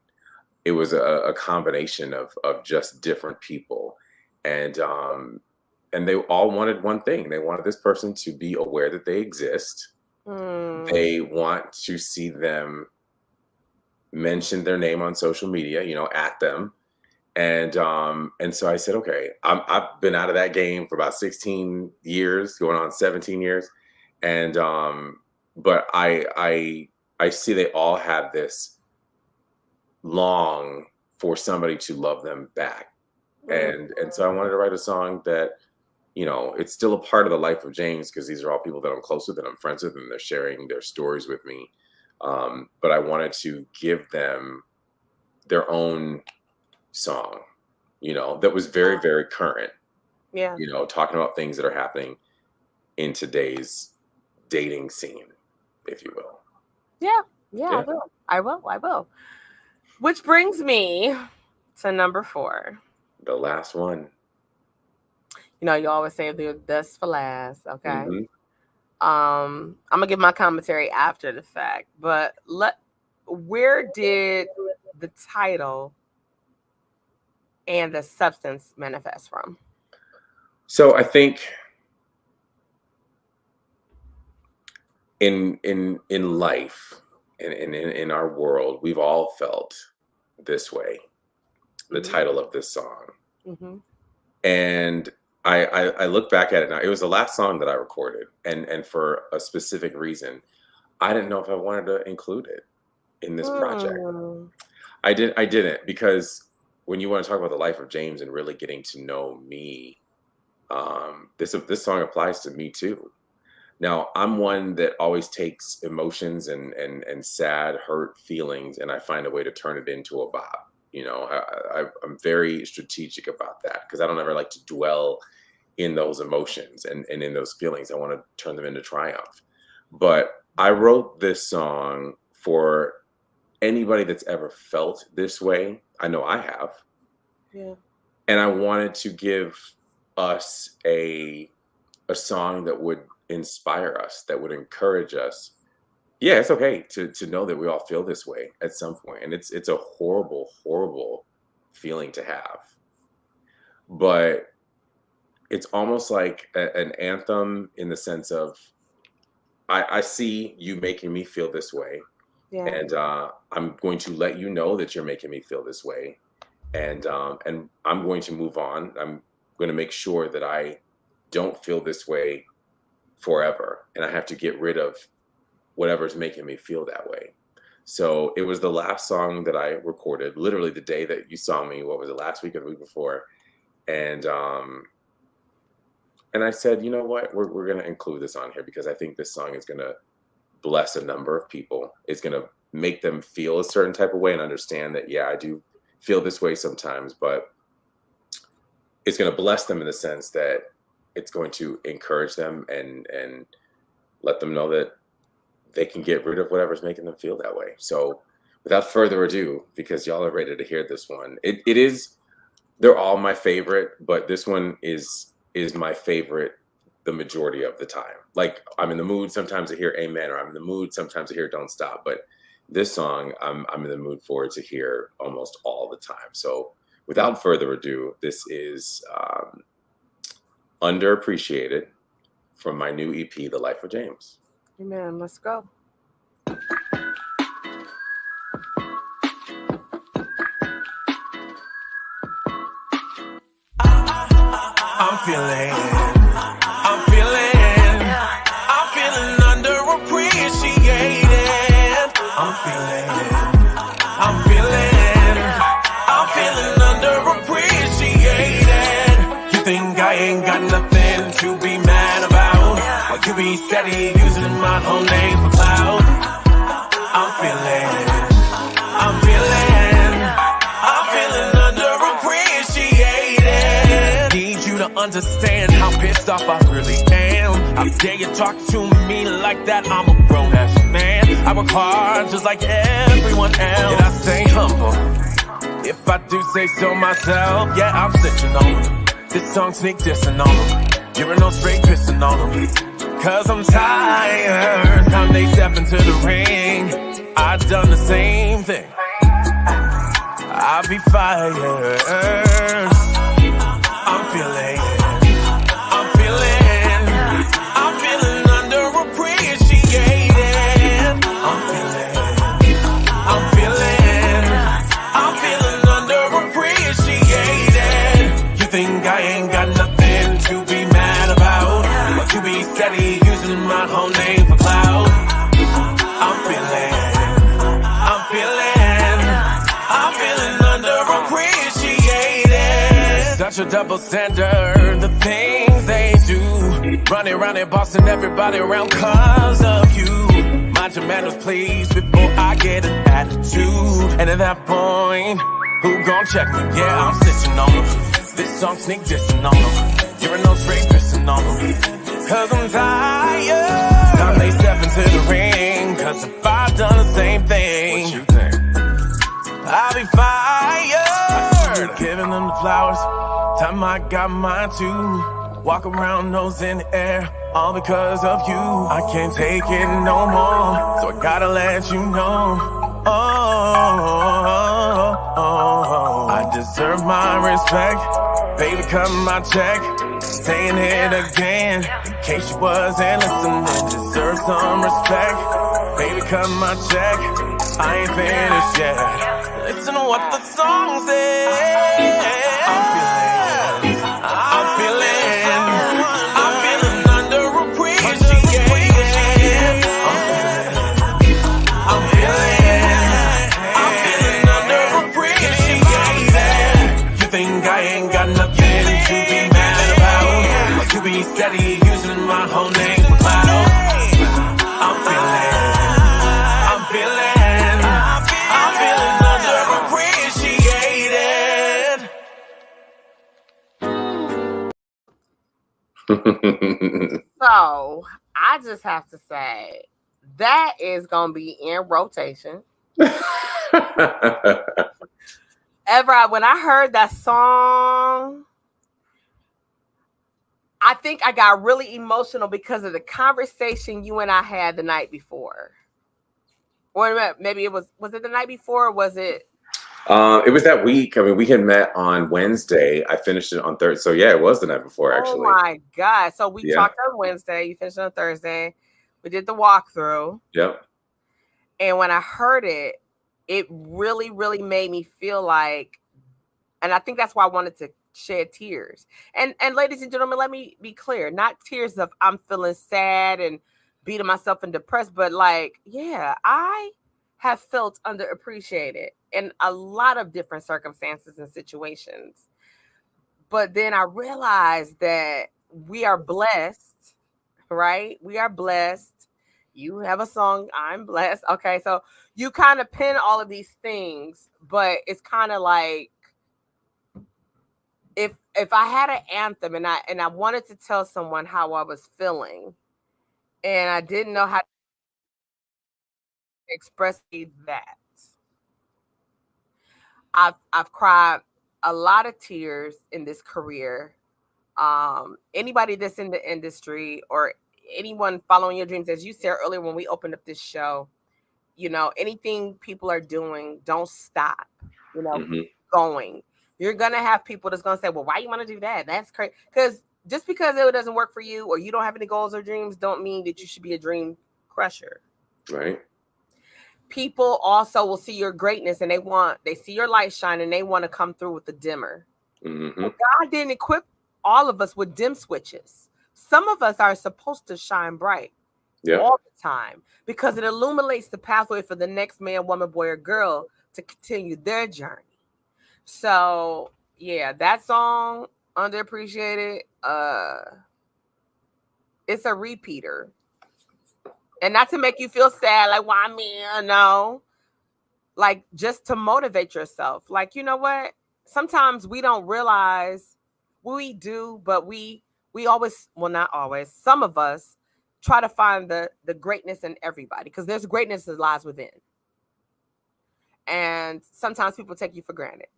It was a combination of just different people. And they all wanted one thing. They wanted this person to be aware that they exist. They want to see them mention their name on social media, you know, at them. And so I said, okay, I've been out of that game for about 16 years, going on 17 years. And but I see they all have this long for somebody to love them back. And so I wanted to write a song that, you know, it's still a part of the life of James, because these are all people that I'm close with and I'm friends with, and they're sharing their stories with me. But I wanted to give them their own song, you know, that was very, very current. Yeah. You know, talking about things that are happening in today's dating scene, if you will. Yeah. I will. Which brings me to number 4. The last one. You know, you always say the best for last, okay? I'm gonna give my commentary after the fact, but where did the title and the substance manifest from? So I think in life, in our world, we've all felt this way. The title of this song. And I look back at it now. It was the last song that I recorded, and for a specific reason, I didn't know if I wanted to include it in this project. I didn't, because when you want to talk about the life of James and really getting to know me, this song applies to me too. Now, I'm one that always takes emotions and sad, hurt feelings, and I find a way to turn it into a bop. You know, I'm very strategic about that, because I don't ever like to dwell in those emotions and in those feelings. I want to turn them into triumph. But I wrote this song for anybody that's ever felt this way. I know I have. Yeah. And I wanted to give us a song that would inspire us, that would encourage us. Yeah, it's okay to know that we all feel this way at some point. And it's a horrible, horrible feeling to have. But it's almost like an anthem in the sense of, I see you making me feel this way. Yeah. And I'm going to let you know that you're making me feel this way. And I'm going to move on. I'm going to make sure that I don't feel this way forever. And I have to get rid of whatever's making me feel that way. So it was the last song that I recorded, literally the day that you saw me. What was it, last week or the week before? And I said, you know what, we're going to include this on here because I think this song is going to bless a number of people. It's going to make them feel a certain type of way and understand that, yeah, I do feel this way sometimes, but it's going to bless them in the sense that it's going to encourage them and let them know that they can get rid of whatever's making them feel that way. So without further ado, because y'all are ready to hear this one, it is, they're all my favorite, but this one is my favorite the majority of the time. Like, I'm in the mood sometimes to hear Amen, or I'm in the mood sometimes to hear Don't Stop. But this song, I'm in the mood for it to hear almost all the time. So without further ado, this is Underappreciated from my new EP, The Life of James. Amen. Let's go. I'm feeling underappreciated. I'm feeling underappreciated. You think I ain't got nothing to be mad about? Well, you be steady using my whole name for clout. I'm feeling underappreciated. Need you to understand how pissed off I really am. How dare you talk to me like that? I'm a grown-ass man. I work hard just like everyone else. And I stay humble, if I do say so myself. Yeah, I'm snitching on them. This song sneak dissing on them. You're no straight pissing on them. Cause I'm tired. Time they step into the ring, I've done the same thing. I'll be fired. I'm feeling underappreciated. I'm feeling underappreciated. You think I ain't got nothing to be mad about? But you be steady using my whole name for clout. I'm feeling underappreciated. Such a double standard, the things they do. Running around in Boston, everybody around cause of you. Mind your manners, please, before I get an attitude. And at that point, who gon' check me? Yeah, I'm snitching on them. This song sneak dissing on them. You're no straight pissing on them. Cause I'm tired. Time they step into the ring. Cause if I've done the same thing, what you think? I'll be fired. Giving them the flowers. Time I got mine too. Walk around nose in the air, all because of you. I can't take it no more, so I gotta let you know. I deserve my respect. Baby, cut my check. Saying it again, in case you wasn't listening. Deserve some respect. Baby, cut my check. I ain't finished yet. Listen to what the song says. I'm feeling underappreciated. I'm feeling underappreciated. You think I ain't got nothing to be mad about? Like you be steady using my whole name for clout. I'm feeling underappreciated. So I just have to say that is gonna be in rotation Evrod, when I heard that song, I think I got really emotional because of the conversation you and I had the night before. Or maybe it was it the night before or was it? It was that week. I mean, we had met on Wednesday. I finished it on Thursday. So yeah, it was the night before, Oh actually. my God. So we Yeah. talked on Wednesday, you finished on Thursday. We did the walkthrough. Yep. And when I heard it, it really, really made me feel like, and I think that's why I wanted to shed tears. And ladies and gentlemen, let me be clear, not tears of I'm feeling sad and beating myself and depressed, but like, yeah, I have felt underappreciated in a lot of different circumstances and situations. But then I realized that we are blessed, right? We are blessed. You have a song, I'm blessed. Okay, so you kind of pin all of these things, but it's kind of like if I had an anthem and I wanted to tell someone how I was feeling and I didn't know how to express that. I've cried a lot of tears in this career. Anybody that's in the industry or anyone following your dreams, as you said earlier when we opened up this show, anything people are doing, don't stop. Mm-hmm. Going. You're gonna have people that's gonna say, "Well, why you want to do that? That's crazy." Because just because it doesn't work for you or you don't have any goals or dreams, don't mean that you should be a dream crusher. Right. People also will see your greatness and they see your light shine and they want to come through with the dimmer. Mm-hmm. God didn't equip all of us with dim switches. Some of us are supposed to shine bright all the time because it illuminates the pathway for the next man, woman, boy, or girl to continue their journey. So yeah, that song, underappreciated, it's a repeater. And not to make you feel sad, like why me? No. Like just to motivate yourself. Like, you know what? Sometimes we don't realize we do, but we always, well, not always, some of us try to find the greatness in everybody because there's greatness that lies within. And sometimes people take you for granted.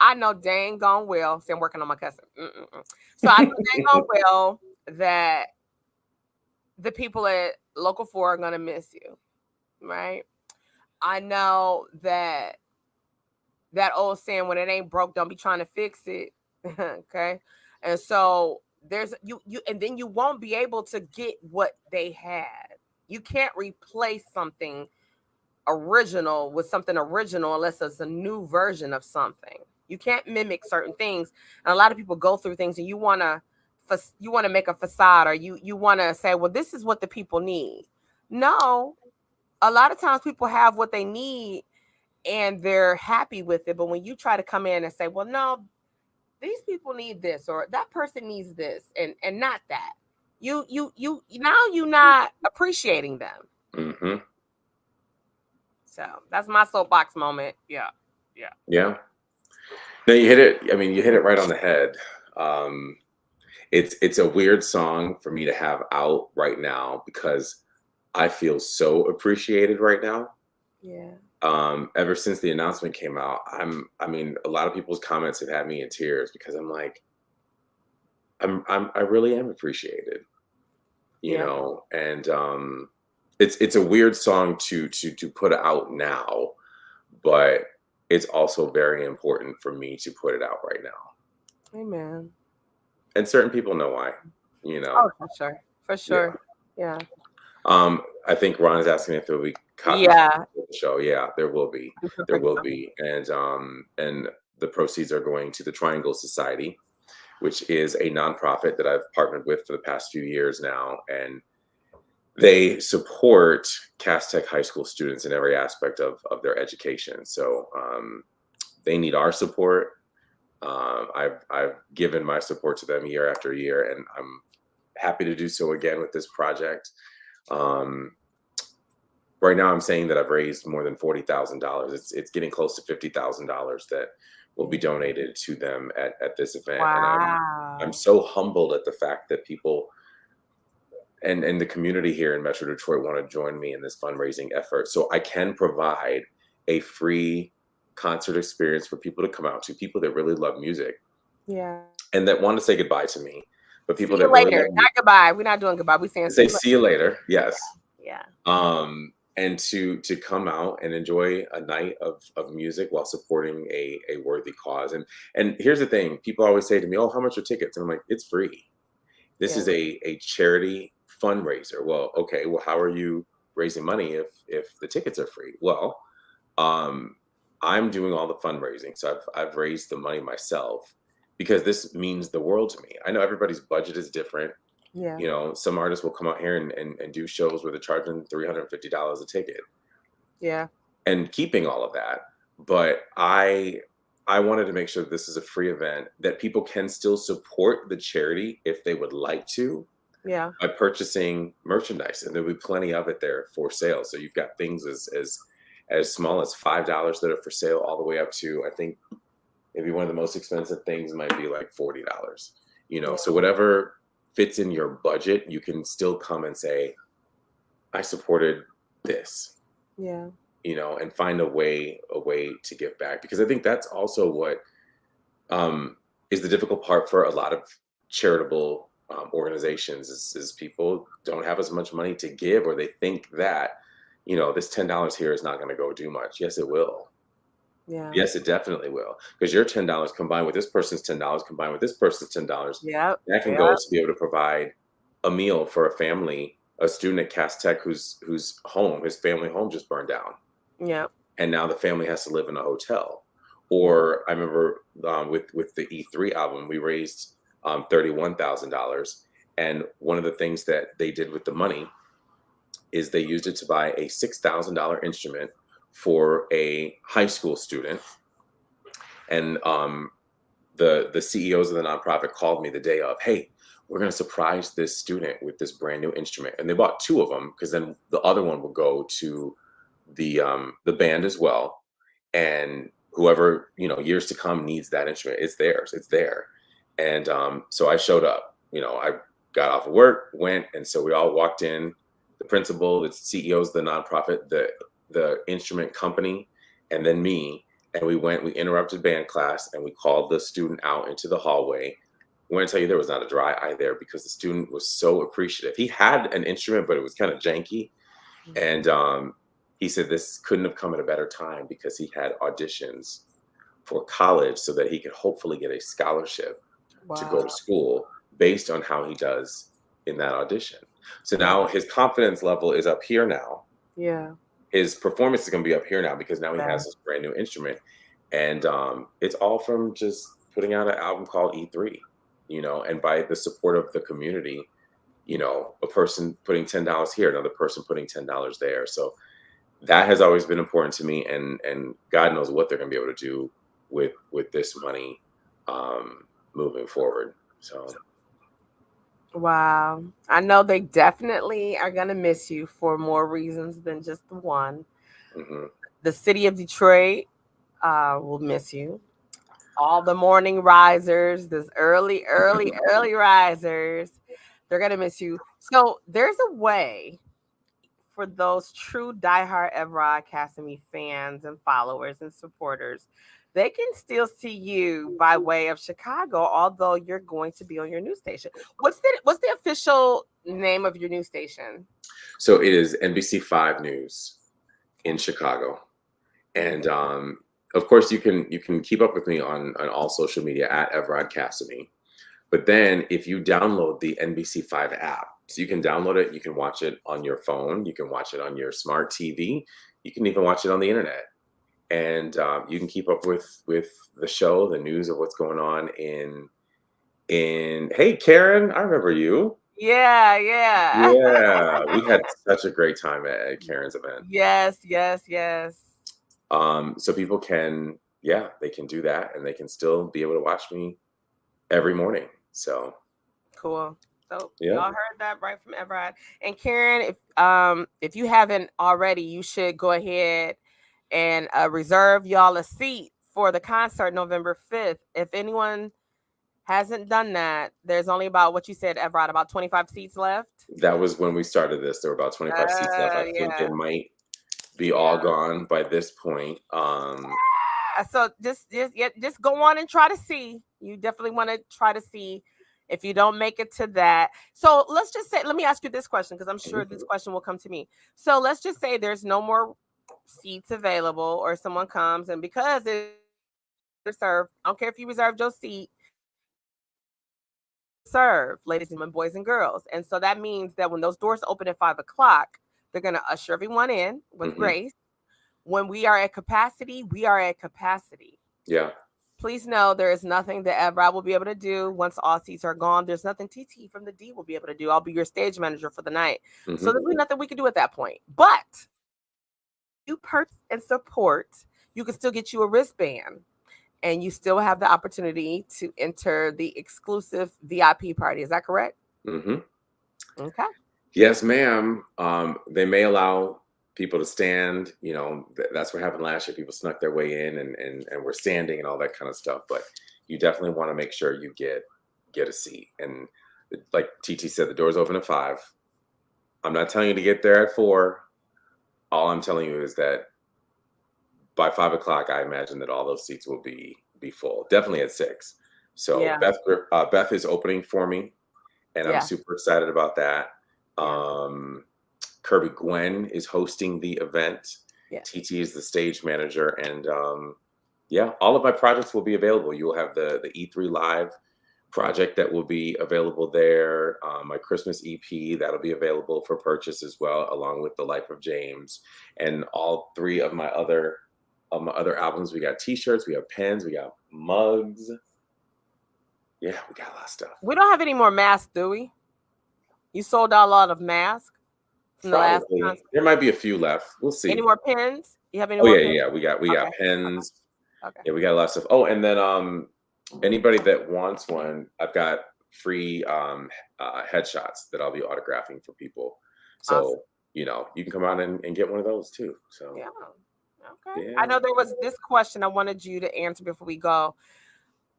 I know dang gone well. See, I'm working on my cousin. So I know dang gone well that the people at Local 4 are going to miss you, right? I know that old saying, when it ain't broke, don't be trying to fix it. Okay. And so there's you, and then you won't be able to get what they had. You can't replace something original with something original unless it's a new version of something. You can't mimic certain things. And a lot of people go through things and you want to make a facade or you want to say, well, this is what the people need. No, a lot of times people have what they need and they're happy with it. But when you try to come in and say, well, no, these people need this or that person needs this and not that, you now you're not appreciating them. Mm-hmm. So that's my soapbox moment. Yeah. No, you hit it. I mean, you hit it right on the head. It's a weird song for me to have out right now because I feel so appreciated right now. Yeah. Ever since the announcement came out, I mean, a lot of people's comments have had me in tears because I'm like, I really am appreciated, you know, and it's a weird song to put out now, but it's also very important for me to put it out right now. Amen. And certain people know why, you know. Oh, for sure. Yeah. I think Ron is asking if there will be copies of the show. Yeah, there will be. There will be, and the proceeds are going to the Triangle Society, which is a nonprofit that I've partnered with for the past few years now, and they support Cass Tech high school students in every aspect of their education. So they need our support. I've given my support to them year after year, and I'm happy to do so again with this project. Right now, I'm saying that I've raised more than $40,000. It's getting close to $50,000 that will be donated to them at this event. Wow. And I'm so humbled at the fact that people and the community here in Metro Detroit want to join me in this fundraising effort. So I can provide a free concert experience for people to come out to, people that really love music Yeah. and that want to say goodbye to me, but people See you that really later. love Not music. goodbye. We're not doing goodbye. We're saying Say see you later. Yes. Yeah. And to come out and enjoy a night of music while supporting a worthy cause. And here's the thing, people always say to me, oh, how much are tickets? And I'm like, it's free. This is a charity fundraiser. Well, okay, well, how are you raising money if the tickets are free? Well, I'm doing all the fundraising, so I've raised the money myself because this means the world to me. I know everybody's budget is different. Yeah. You know, some artists will come out here and do shows where they're charging $350 a ticket. Yeah. And keeping all of that. But I wanted to make sure that this is a free event, that people can still support the charity if they would like to. Yeah. By purchasing merchandise, and there'll be plenty of it there for sale. So you've got things as small as $5 that are for sale, all the way up to, I think maybe one of the most expensive things might be like $40. You know, so whatever fits in your budget, you can still come and say, I supported this. Yeah. You know, and find a way to give back, because I think that's also what is the difficult part for a lot of charitable organizations is people don't have as much money to give, or they think that, you know, this $10 here is not going to go do much. Yes, it will. Yeah. Yes, it definitely will, because your $10 combined with this person's $10 combined with this person's $10, Yeah. that can go to be able to provide a meal for a family, a student at Cass Tech whose home, his family home just burned down. Yeah. And now the family has to live in a hotel. Or I remember with the E3 album, we raised $31,000. And one of the things that they did with the money is they used it to buy a $6,000 instrument for a high school student. And the CEOs of the nonprofit called me the day of, hey, we're going to surprise this student with this brand new instrument. And they bought 2 of them, because then the other one will go to the band as well. And whoever, you know, years to come needs that instrument, it's theirs, it's there. And so I showed up, you know, I got off of work, went, and so we all walked in, the principal, the CEOs of the nonprofit, the instrument company, and then me. And we interrupted band class, and we called the student out into the hallway. I want to tell you, there was not a dry eye there, because the student was so appreciative. He had an instrument, but it was kind of janky. And he said this couldn't have come at a better time, because he had auditions for college so that he could hopefully get a scholarship to go to school based on how he does in that audition. So now his confidence level is up here now. Yeah. His performance is going to be up here now, because now he has this brand new instrument. And it's all from just putting out an album called E3, you know, and by the support of the community, you know, a person putting $10 here, another person putting $10 there. So that has always been important to me, and God knows what they're going to be able to do with this money moving forward. So. Wow. I know they definitely are going to miss you for more reasons than just the one. Mm-hmm. The city of Detroit will miss you. All the morning risers, this early risers, they're going to miss you. So there's a way for those true diehard Evrod Cassimy fans and followers and supporters. They can still see you by way of Chicago, although you're going to be on your news station. What's the official name of your news station? So it is NBC5 News in Chicago. And of course, you can keep up with me on all social media at Evrod Cassimy. But then if you download the NBC5 app, so you can download it, you can watch it on your phone, you can watch it on your smart TV, you can even watch it on the internet. And you can keep up with the show, the news of what's going on in hey, Karen, I remember you. Yeah. We had such a great time at Karen's event. Yes. So people can, they can do that, and they can still be able to watch me every morning. So cool. So y'all heard that right from Evrod. And Karen, if you haven't already, you should go ahead and reserve y'all a seat for the concert November 5th. If anyone hasn't done that, there's only about, what you said, Evrod, about 25 seats left. That was when we started this. There were about 25 seats left. I think it might be all gone by this point. So just go on and try to see. You definitely want to try to see if you don't make it to that. So let's just say, let me ask you this question because I'm sure this question will come to me. So let's just say there's no more seats available, or someone comes and because it's reserved, I don't care if you reserved your seat, serve, ladies and gentlemen, boys and girls. And so that means that when those doors open at 5 o'clock, they're going to usher everyone in with grace. When we are at capacity, we are at capacity. Yeah. Please know there is nothing that Evrod will be able to do once all seats are gone. There's nothing TT from the D will be able to do. I'll be your stage manager for the night. So there's nothing we can do at that point. But you purchase and support, you can still get you a wristband. And you still have the opportunity to enter the exclusive VIP party. Is that correct? Okay. Yes, ma'am. They may allow people to stand. You know, that's what happened last year. People snuck their way in and were standing and all that kind of stuff. But you definitely want to make sure you get a seat. And like TT said, the doors open at 5. I'm not telling you to get there at 4. All I'm telling you is that by 5 o'clock, I imagine that all those seats will be full. Definitely at 6. So Yeah. Beth is opening for me, and I'm super excited about that. Kirby Gwen is hosting the event. TT is the stage manager, and all of my projects will be available. You will have the E3 Live project that will be available there. My Christmas EP that'll be available for purchase as well, along with The Life of James, and all 3 of my other albums. We got T-shirts, we have pens, we got mugs. Yeah, we got a lot of stuff. We don't have any more masks, do we? You sold out a lot of masks from the last concert. There might be a few left. We'll see. Any more pens? You have any more pens? Yeah. We got pens. Okay. Yeah, we got a lot of stuff. Oh, and then anybody that wants one, I've got free headshots that I'll be autographing for people. So, awesome. You know, you can come out and get one of those too. So yeah. Okay. Yeah. I know there was this question I wanted you to answer before we go.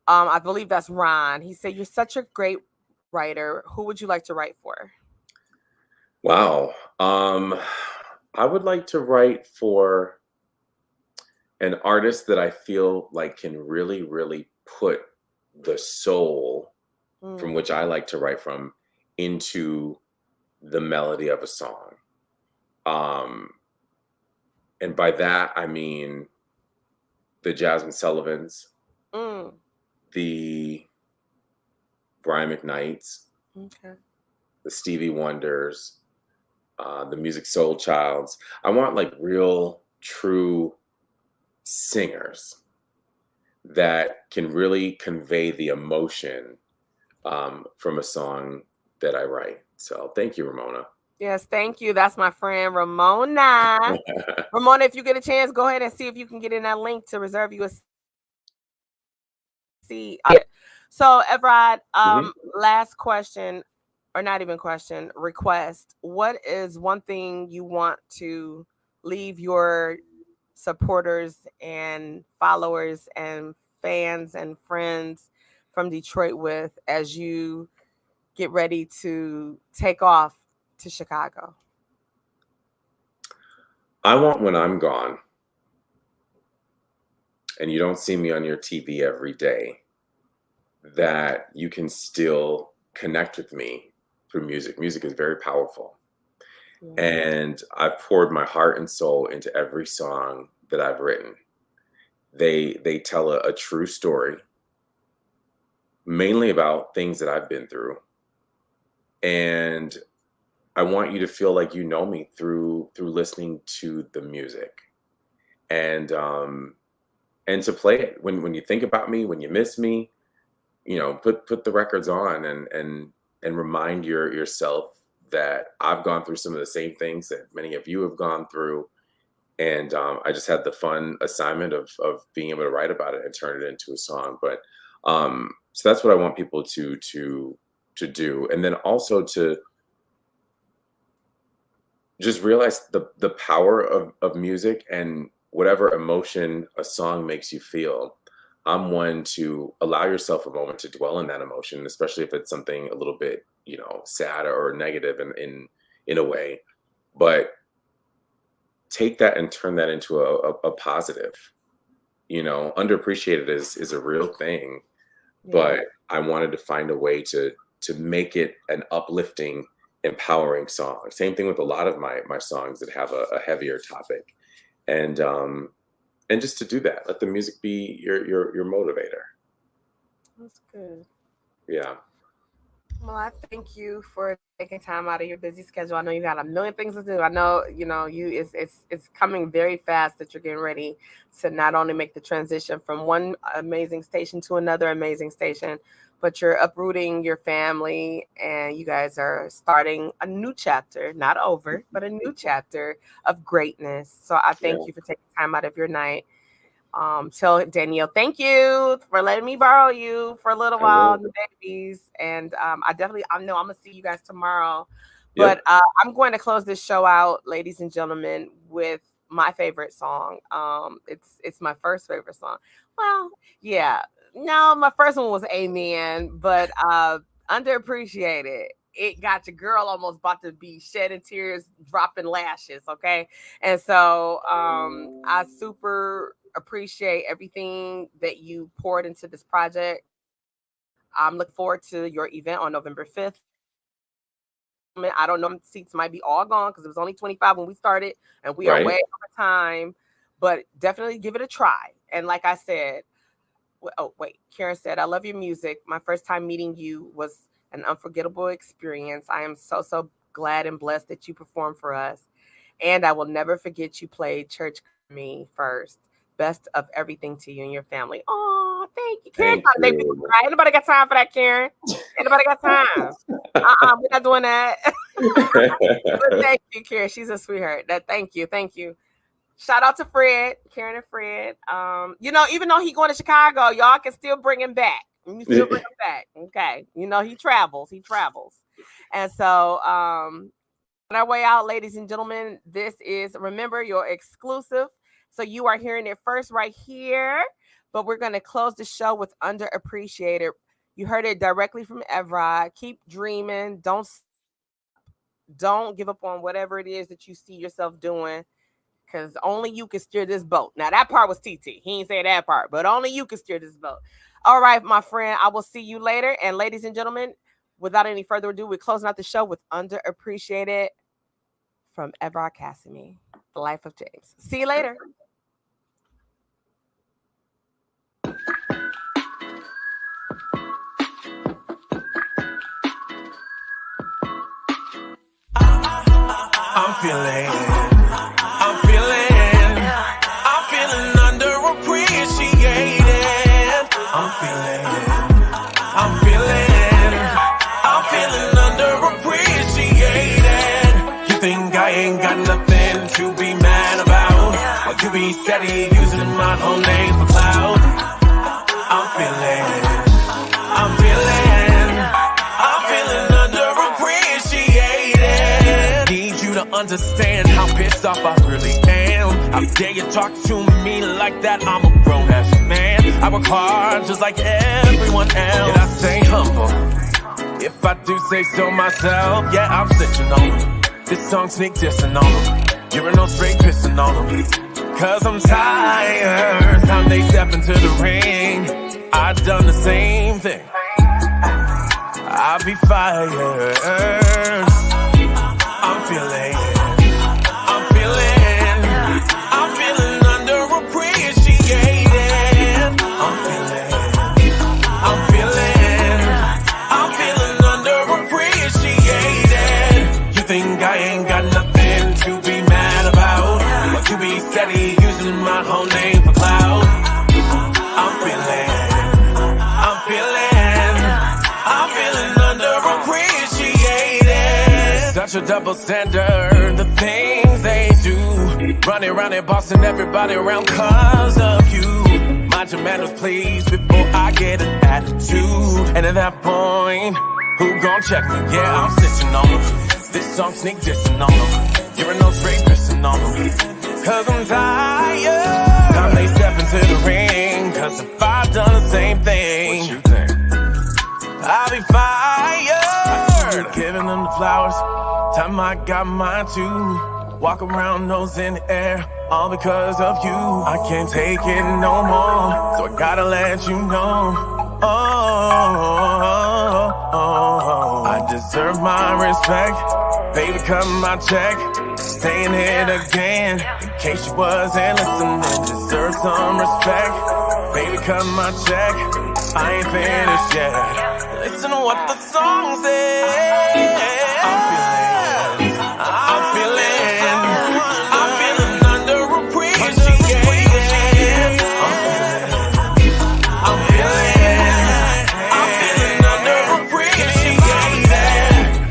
I believe that's Ron. He said, "You're such a great writer. Who would you like to write for?" Wow. I would like to write for an artist that I feel like can really, really put the soul from which I like to write from into the melody of a song. And by that, I mean the Jasmine Sullivans, the Brian McKnights, the Stevie Wonders, the Music Soul Childs. I want like real, true singers that can really convey the emotion from a song that I write. So thank you, Ramona. Yes, thank you. That's my friend Ramona. Ramona, if you get a chance, go ahead and see if you can get in that link to reserve you a seat. So, Evrod, last question, or not even question, request. What is one thing you want to leave your supporters and followers and fans and friends from Detroit with as you get ready to take off to Chicago? I want, when I'm gone and you don't see me on your TV every day, that you can still connect with me through music. Music is very powerful. And I've poured my heart and soul into every song that I've written. They tell a true story, mainly about things that I've been through. And I want you to feel like you know me through listening to the music, and to play it when you think about me, when you miss me, you know, put the records on and remind yourself that I've gone through some of the same things that many of you have gone through, and I just had the fun assignment of being able to write about it and turn it into a song. But so that's what I want people to do, and then also to just realize the power of music, and whatever emotion a song makes you feel. I'm one to allow yourself a moment to dwell in that emotion, especially if it's something a little bit, you know, sad or negative in a way. But take that and turn that into a positive. underappreciated is a real thing, but I wanted to find a way to make it an uplifting, empowering song. Same thing with a lot of my songs that have a heavier topic, and just to do that, let the music be your motivator. That's good. Yeah. Well, I thank you for taking time out of your busy schedule. I know you got a million things to do. I know, it's coming very fast that you're getting ready to not only make the transition from one amazing station to another amazing station, but you're uprooting your family and you guys are starting a new chapter, not over, but a new chapter of greatness. So I thank you for taking time out of your night. Tell Danielle, thank you for letting me borrow you for a little while, the babies. And I know I'm gonna see you guys tomorrow. But I'm going to close this show out, ladies and gentlemen, with my favorite song. It's my first favorite song. Well, yeah. No, my first one was Amen, but underappreciated. It got your girl almost about to be shedding tears, dropping lashes. Okay. And so I super appreciate everything that you poured into this project. I'm looking forward to your event on November 5th. I don't know, seats might be all gone because it was only 25 when we started, and we are way over time, but definitely give it a try. And like I said, Karen said, I love your music. My first time meeting you was an unforgettable experience. I am so, so glad and blessed that you performed for us. And I will never forget you played Church Me first. Best of everything to you and your family. Oh, thank you, Karen. Ain't nobody got time for that, Karen. Anybody got time? We're not doing that. But thank you, Karen. She's a sweetheart. Thank you. Shout out to Fred, Karen and Fred. Even though he's going to Chicago, y'all can still bring him back. Okay. He travels. And so on our way out, ladies and gentlemen, this is, remember, your exclusive. So you are hearing it first right here, but we're going to close the show with Underappreciated. You heard it directly from Evrod. Keep dreaming. Don't give up on whatever it is that you see yourself doing, because only you can steer this boat. Now, that part was TT. He ain't say that part, but only you can steer this boat. All right, my friend, I will see you later. And ladies and gentlemen, without any further ado, we're closing out the show with Underappreciated from Evrod Cassimy, The Life of James. See you later. I'm feeling underappreciated. I'm feeling underappreciated. You think I ain't got nothing to be mad about? Or you be steady using my whole name for clout? I'm feeling underappreciated. Need you to understand how pissed off I really am. How dare you talk to me like that? I'm a grown-ass man. I work hard just like everyone else, and I stay humble. If I do say so myself, yeah, I'm snitching on them. This song sneak dissing on them. You're no straight pissing on them. Cause I'm tired. Time they step into the ring, I've done the same thing. I'll be fired. I'm feeling underappreciated. I'm feeling underappreciated. You think I ain't got nothing to be mad about? But you be steady using my whole name for clout. I'm feeling underappreciated. Such a double standard, the things they do. Running around and bossing everybody around cause of you. Mind your manners, please, before I get an attitude. And at that point, who gon' check me? Yeah, I'm snitching on them. This song sneak dissing on them. You're no straight pissing on them. Cause I'm tired. Time they step into the ring. Cause if I've done the same thing, what you think? I'll be fired. Giving them the flowers. Time I got mine too. Walk around nose in the air. all because of you. I can't take it no more, so I gotta let you know. I deserve my respect. Baby, cut my check. Saying it again, in case you wasn't listening. Deserve some respect. Baby, cut my check. I ain't finished yet. Listen to what the song says. I'm feeling underappreciated. I'm feeling underappreciated.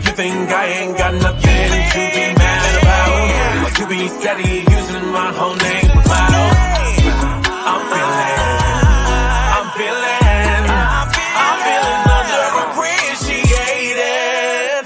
You think I ain't got nothing to be mad about? Like you be steady using my whole name for clout. I'm feeling underappreciated.